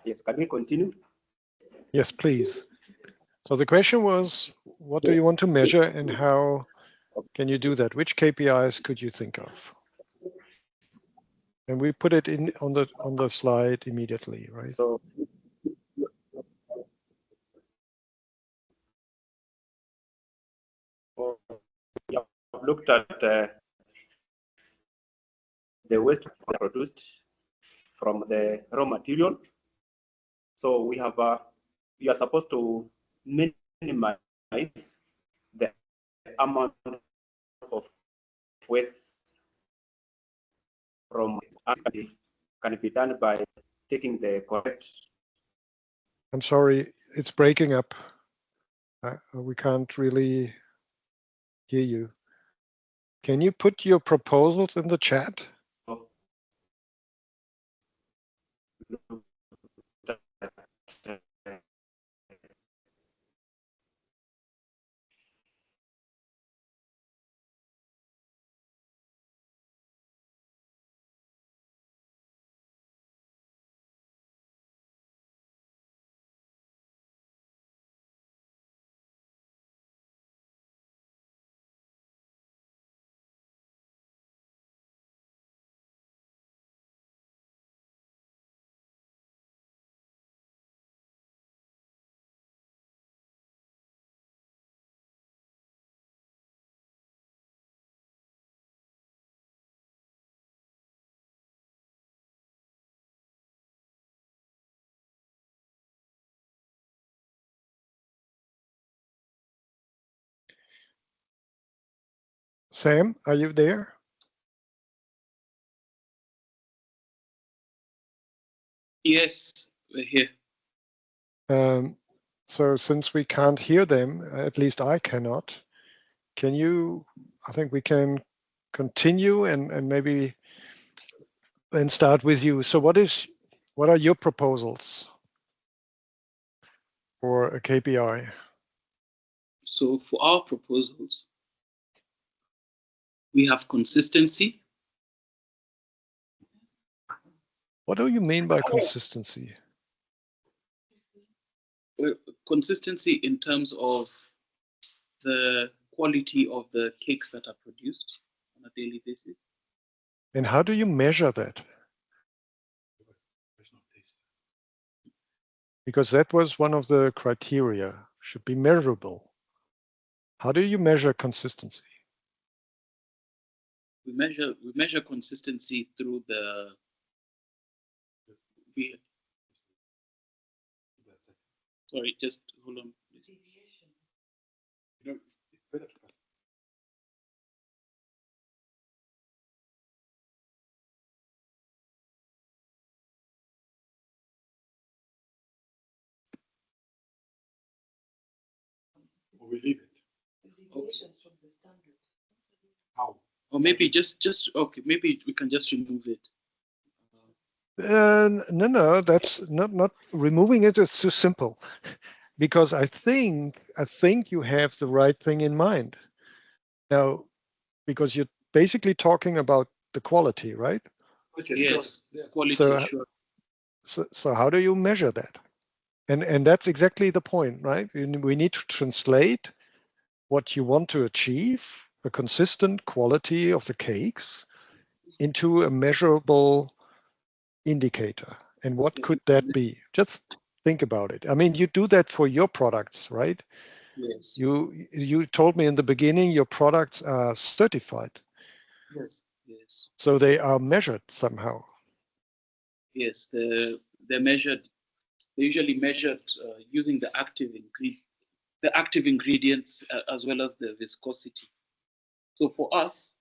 Yes, can we continue? Yes, please. So the question was, what do you want to measure and how can you do that? Which KPIs could you think of? And we put it in on the slide immediately, right? So we have looked at the waste produced from the raw material. So we have we are supposed to minimize the amount of waste from can be done by taking the correct. I'm sorry, it's breaking up. We can't really hear you. Can you put your proposals in the chat? Sam, are you there? Yes, we're here. So since we can't hear them, at least I cannot, can you, I think we can continue and maybe then start with you. So what are your proposals for a KPI? So for our proposals, we have consistency. What do you mean by consistency? Consistency in terms of the quality of the cakes that are produced on a daily basis. And how do you measure that? Because that was one of the criteria, should be measurable. How do you measure consistency? We measure consistency through the sorry, just hold on, please. Or we leave it. Deviations from the standard. How? Or maybe just okay, maybe we can just remove it. No, that's not removing it. It's too simple. because I think you have the right thing in mind. Now, because you're basically talking about the quality, right? Yes, quality So, assurance. so how do you measure that? And that's exactly the point, right? We need to translate what you want to achieve, a consistent quality of the cakes, into a measurable indicator. And what could that be? Just think about it. I mean, you do that for your products, right? Yes. You told me in the beginning your products are certified. Yes. Yes. So they are measured somehow. Yes, they're measured. They're usually measured using the active ingredients as well as the viscosity. So for us,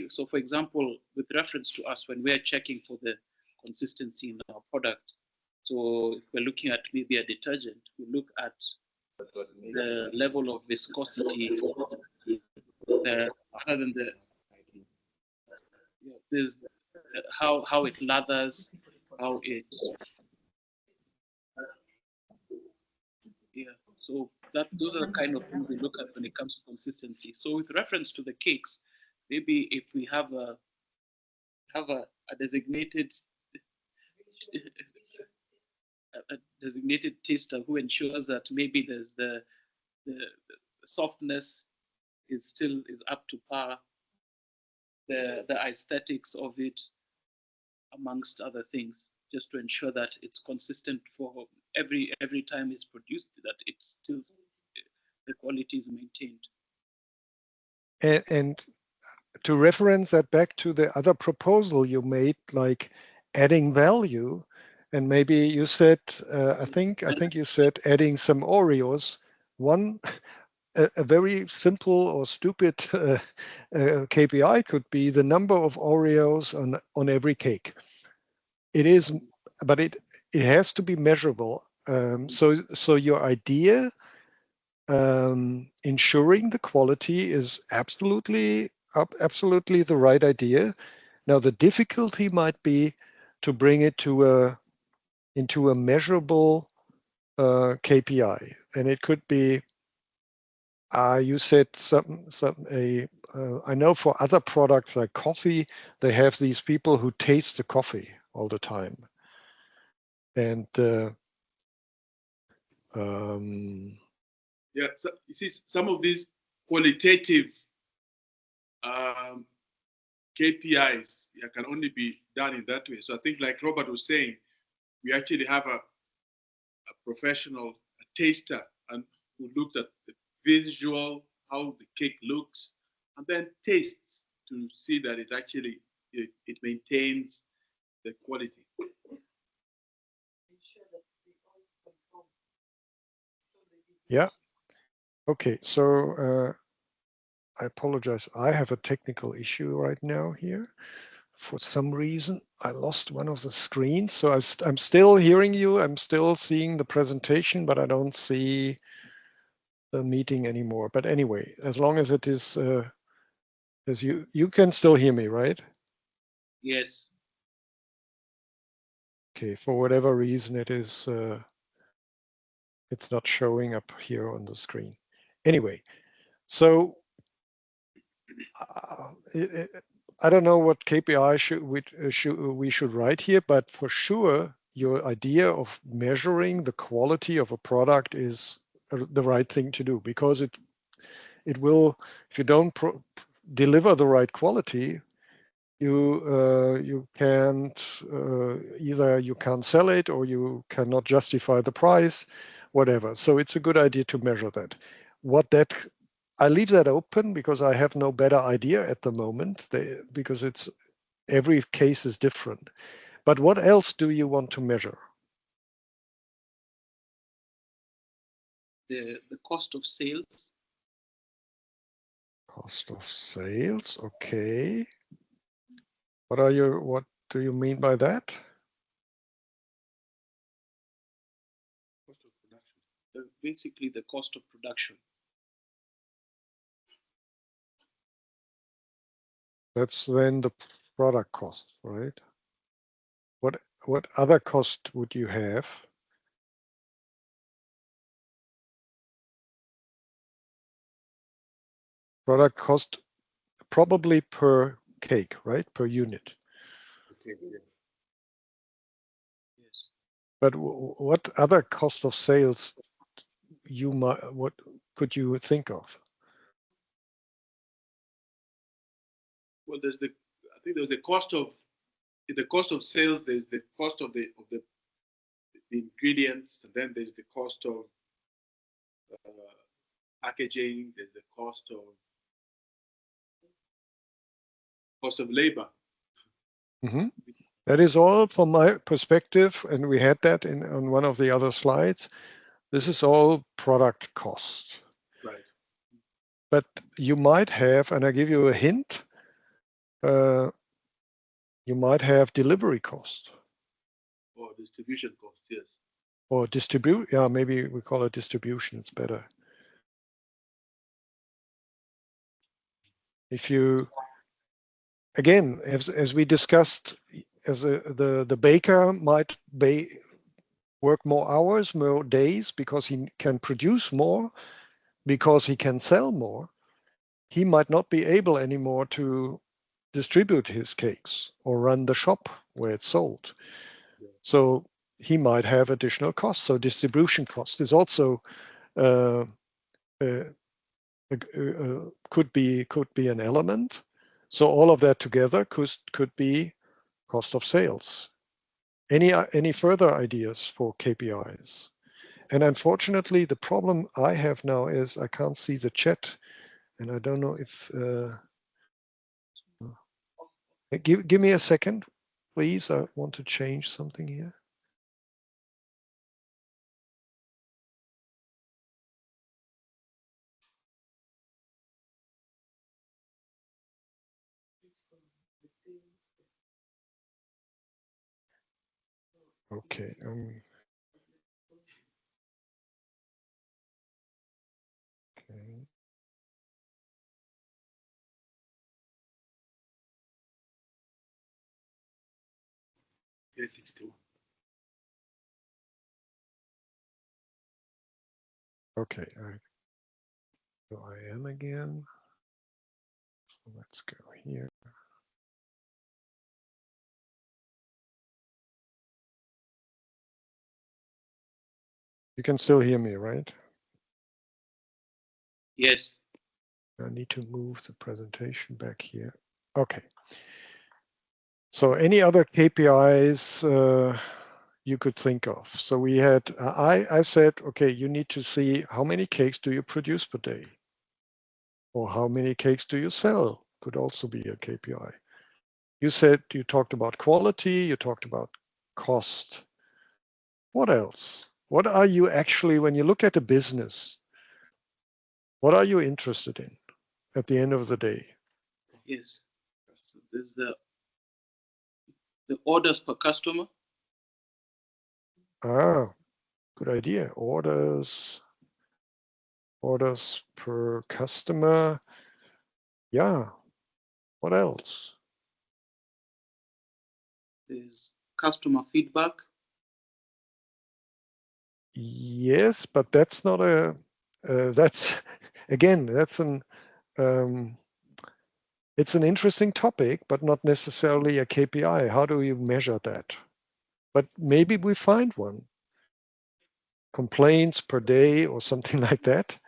so for example, with reference to us, when we're checking for the consistency in our product, so if we're looking at maybe a detergent, we look at the level of viscosity for the other than the there's how it lathers, how it so those are the kind of things we look at when it comes to consistency. So with reference to the cakes, maybe if we have a designated a designated taster who ensures that maybe there's the softness is up to par, the aesthetics of it, amongst other things, just to ensure that it's consistent for every time it's produced, that it's still the quality is maintained. And to reference that back to the other proposal you made, like adding value, and maybe you said, I think you said adding some Oreos. One, a very simple or stupid KPI could be the number of Oreos on every cake. It is, but it has to be measurable. So your idea, ensuring the quality, is absolutely the right idea. Now the difficulty might be to bring it to into a measurable KPI, and it could be. You said I know for other products like coffee, they have these people who taste the coffee all the time, and yeah, so you see, some of these qualitative KPIs can only be done in that way. So I think, like Robert was saying, we actually have a professional taster and who looked at the visual, how the cake looks, and then tastes to see that it actually it maintains the quality. yeah. Okay, so I apologize. I have a technical issue right now here. For some reason, I lost one of the screens. So I'm still hearing you. I'm still seeing the presentation, but I don't see the meeting anymore. But anyway, as long as it is, as you can still hear me, right? Yes. Okay, for whatever reason, it's not showing up here on the screen. Anyway, so I don't know what KPI we should write here, but for sure, your idea of measuring the quality of a product is the right thing to do, because it will, if you don't deliver the right quality, you can't either you can't sell it or you cannot justify the price, whatever. So it's a good idea to measure that. I leave that open because I have no better idea at the moment, because every case is different. But what else do you want to measure? The cost of sales. Cost of sales, okay. What do you mean by that? Cost of production. Basically, the cost of production. That's then the product cost, right? What other cost would you have? Product cost probably per cake, right? Per unit. Okay, yeah. Yes. But what other cost of sales what could you think of? Well, I think there's the cost of sales. There's the cost of the ingredients, and then there's the cost of packaging. There's the cost of labor. Mm-hmm. That is all from my perspective, and we had that on one of the other slides. This is all product cost. Right. But you might have, and I give you a hint, you might have delivery cost. Or distribution cost, yes. Or maybe we call it distribution, it's better. If you, again, as we discussed, the baker might work more hours, more days, because he can produce more, because he can sell more. He might not be able anymore to distribute his cakes or run the shop where it's sold. So he might have additional costs. So distribution cost is also could be an element. So all of that together could be cost of sales. Any further ideas for KPIs? And unfortunately, the problem I have now is I can't see the chat, and I don't know if. Give me a second, please. I want to change something here. Okay. Okay. Yes, 61. Okay. So I am again. So let's go here. You can still hear me, right? Yes. I need to move the presentation back here. Okay. So any other KPIs you could think of? So we had, I said, okay, you need to see how many cakes do you produce per day? Or how many cakes do you sell? Could also be a KPI. You said you talked about quality, you talked about cost. What else? What are you actually, when you look at a business, what are you interested in at the end of the day? Yes. So there's the orders per customer. Ah, good idea. Orders per customer. Yeah. What else? There's customer feedback. Yes, but that's not a. That's again. That's an. It's an interesting topic, but not necessarily a KPI. How do you measure that? But maybe we find one. Complaints per day or something like that.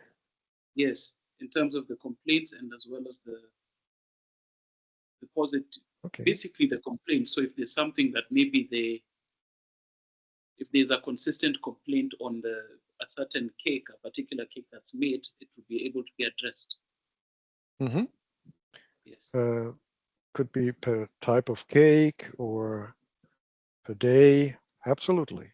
Yes, in terms of the complaints and as well as the positive. Okay. Basically the complaints. So if there's something that maybe if there's a consistent complaint on a certain cake, a particular cake that's made, it would be able to be addressed. Mm-hmm. Yes. Could be per type of cake or per day. Absolutely.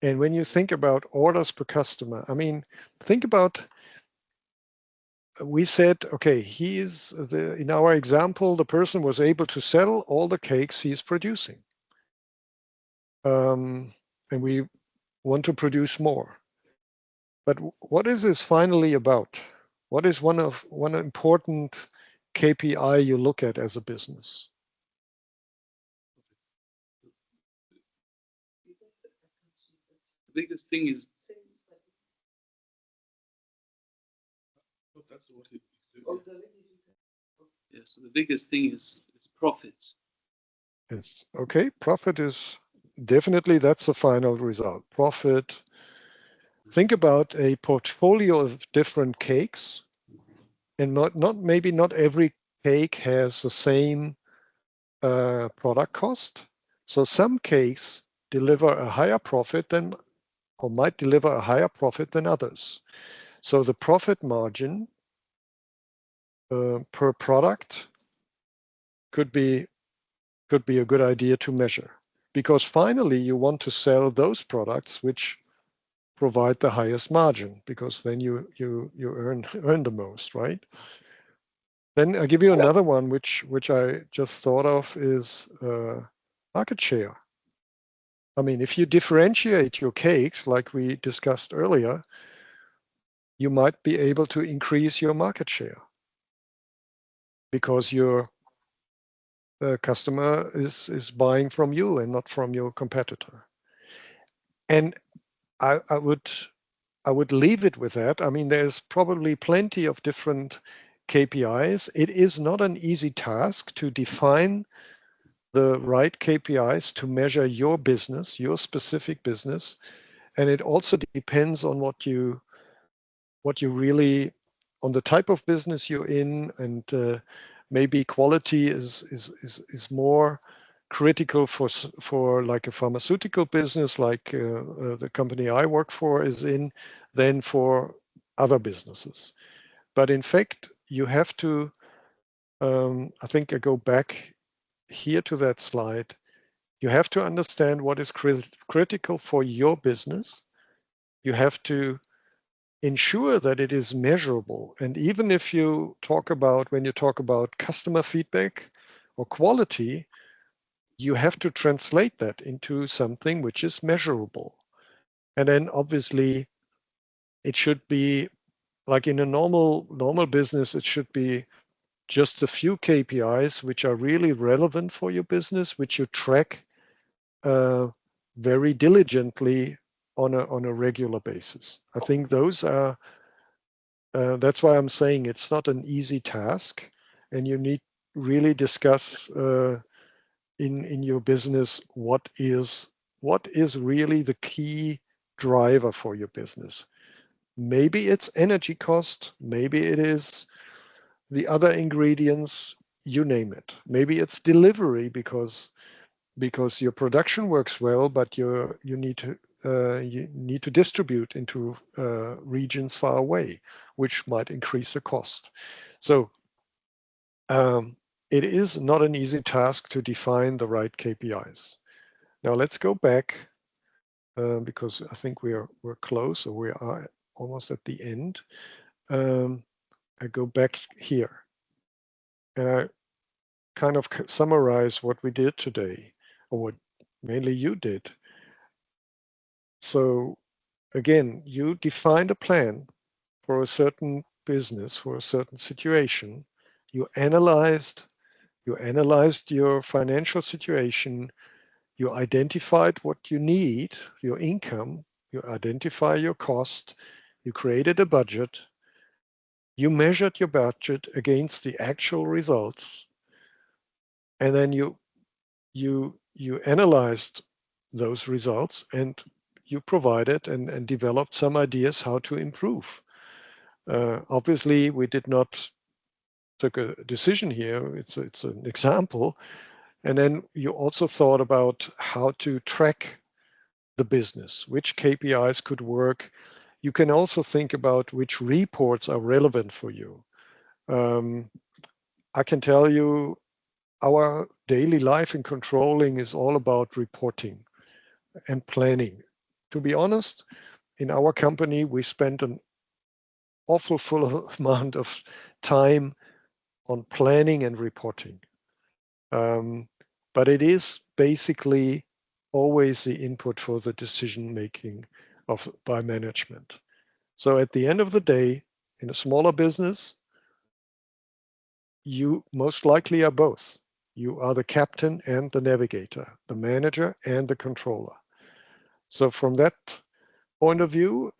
And when you think about orders per customer, I mean, think about, we said, okay, in our example, the person was able to sell all the cakes he's producing. And we want to produce more. But what is this finally about? What is one important KPI you look at as a business? The biggest thing is That's what it is. Yeah, so the biggest thing is profits. It's okay. Profit is definitely, that's the final result. Profit. Think about a portfolio of different cakes, and maybe not every cake has the same product cost. So some cakes deliver a higher profit than, or might deliver a higher profit than others. So the profit margin per product could be a good idea to measure, because finally you want to sell those products which provide the highest margin, because then you earn the most, right? Then I'll give you another one which I just thought of is market share. I mean, if you differentiate your cakes like we discussed earlier, you might be able to increase your market share because your customer is buying from you and not from your competitor. And I would leave it with that. I mean, there's probably plenty of different KPIs. It is not an easy task to define the right KPIs to measure your business, your specific business. And it also depends on what you really, on the type of business you're in, and maybe quality is more critical for like a pharmaceutical business, like the company I work for is in, than for other businesses. But in fact, you have to, I think I go back here to that slide. You have to understand what is critical for your business. You have to ensure that it is measurable. And even if you talk about, when you talk about customer feedback or quality, you have to translate that into something which is measurable. And then obviously it should be like in a normal business, it should be just a few KPIs which are really relevant for your business, which you track very diligently on a regular basis. I think those are, that's why I'm saying it's not an easy task, and you need really discuss in your business what is really the key driver for your business. Maybe it's energy cost, maybe it is the other ingredients, you name it. Maybe it's delivery because your production works well, but you need to distribute into regions far away, which might increase the cost. So it is not an easy task to define the right KPIs. Now let's go back because I think we're close, or we are almost at the end. I go back here and I kind of summarize what we did today, or what mainly you did. So again, you defined a plan for a certain business, for a certain situation. You analyzed your financial situation. You identified what you need, your income. You identify your cost. You created a budget. You measured your budget against the actual results. And then you analyzed those results, and you provided and developed some ideas how to improve. Obviously, we did not take a decision here. It's an example. And then you also thought about how to track the business, which KPIs could work. You can also think about which reports are relevant for you. I can tell you our daily life in controlling is all about reporting and planning. To be honest, in our company, we spent an awful full amount of time on planning and reporting. But it is basically always the input for the decision making by management. So at the end of the day, in a smaller business, you most likely are both. You are the captain and the navigator, the manager and the controller. So from that point of view,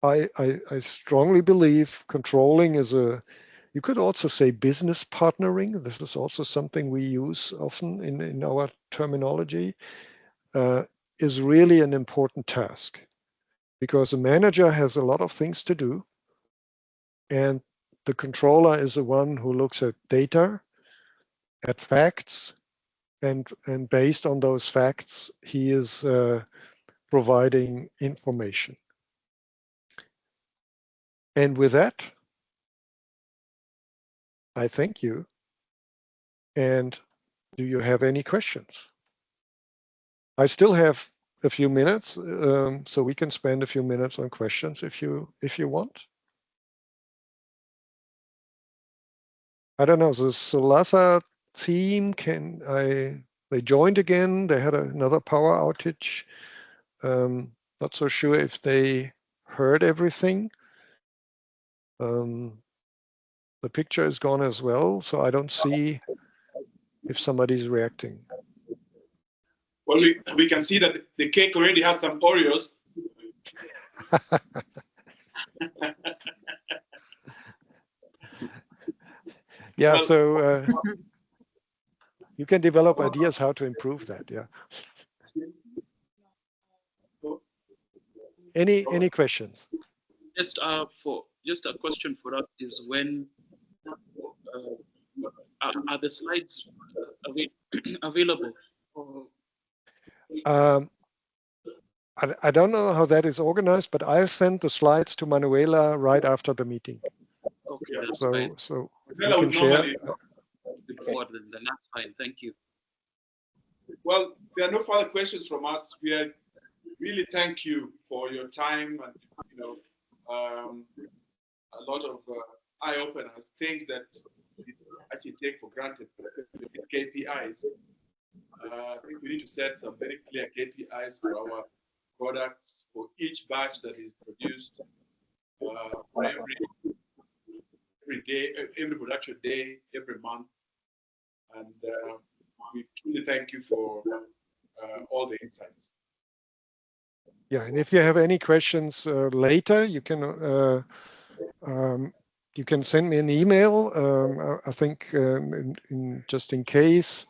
I strongly believe controlling is you could also say business partnering. This is also something we use often in our terminology, is really an important task, because a manager has a lot of things to do, and the controller is the one who looks at data, at facts, and based on those facts, he is providing information. And with that, I thank you. And do you have any questions? I still have a few minutes, so we can spend a few minutes on questions if you want. I don't know, the Solasa team, they joined again. They had another power outage. Not so sure if they heard everything. The picture is gone as well, so I don't see if somebody's reacting. Well, we can see that the cake already has some Oreos. Yeah, Well, so you can develop ideas how to improve that. Yeah. Any questions? Just a question for us is when are the slides available? I don't know how that is organized, but I'll send the slides to Manuela right after the meeting. Okay, that's So fine. so Manuela you can would share. normally- Before then that's fine. Thank you. Well, there are no further questions from us. We are really thank you for your time and a lot of eye openers, things that we actually take for granted. KPIs. I think we need to set some very clear KPIs for our products, for each batch that is produced, for every day, every production day, every month. And we truly thank you for all the insights. Yeah, and if you have any questions later, you can send me an email. I think just in case,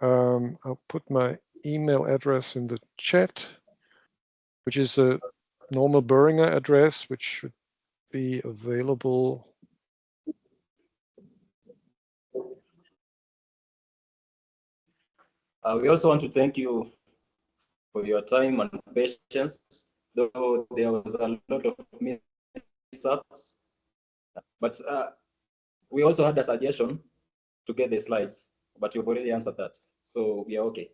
I'll put my email address in the chat, which is a normal Boehringer address, which should be available. We also want to thank you for your time and patience, though there was a lot of mix-ups. But we also had a suggestion to get the slides, but you've already answered that, so we are okay.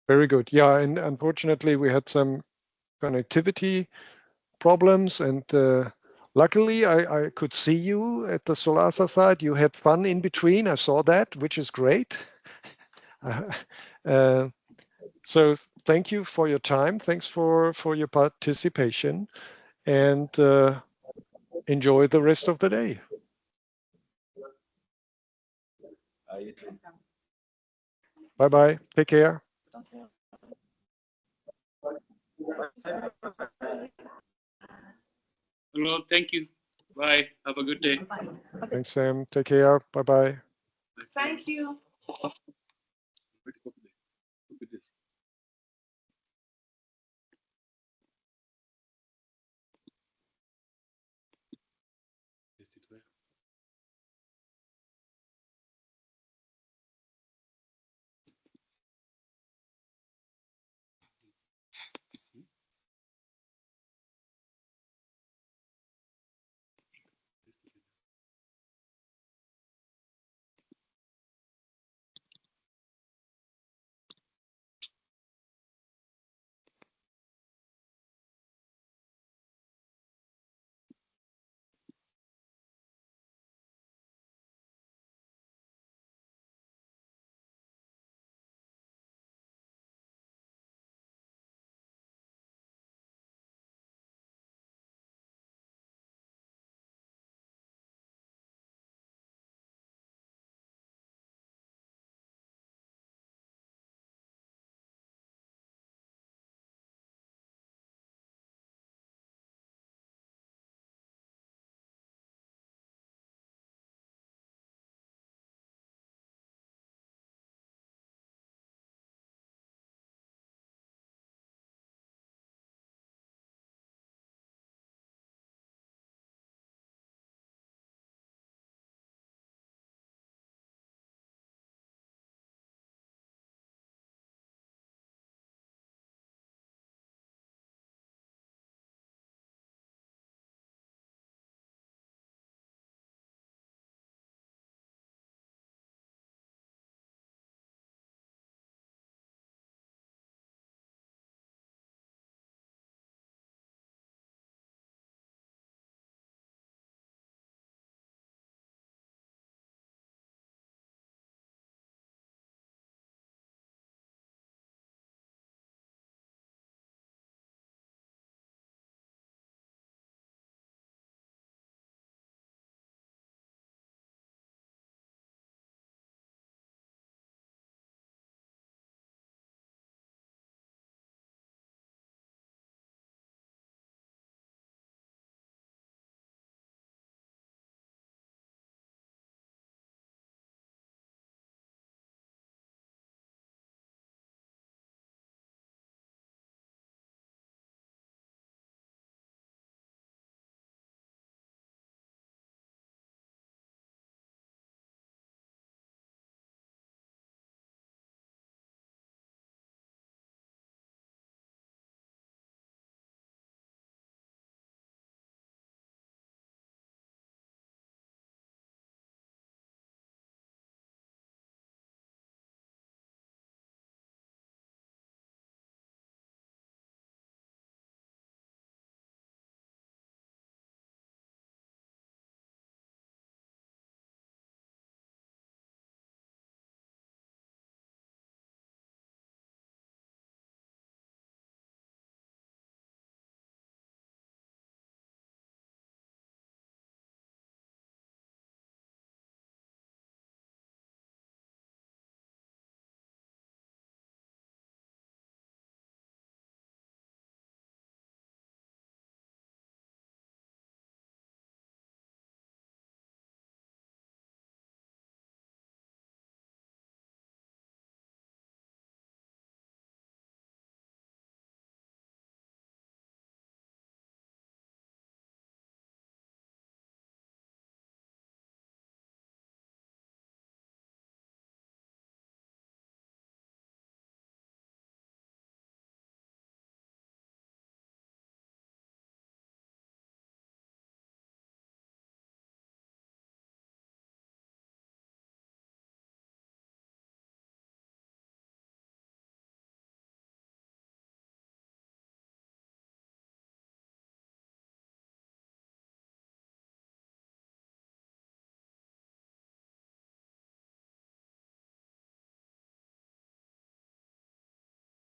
Very good. Yeah, and unfortunately we had some connectivity problems, and luckily I could see you at the Solasa side. You had fun in between. I saw that, which is great. So thank you for your time. Thanks for your participation, and enjoy the rest of the day. Bye-bye. Take care. Hello, thank you. Bye. Have a good day. Thanks, Sam. Take care. Bye-bye. Thank you.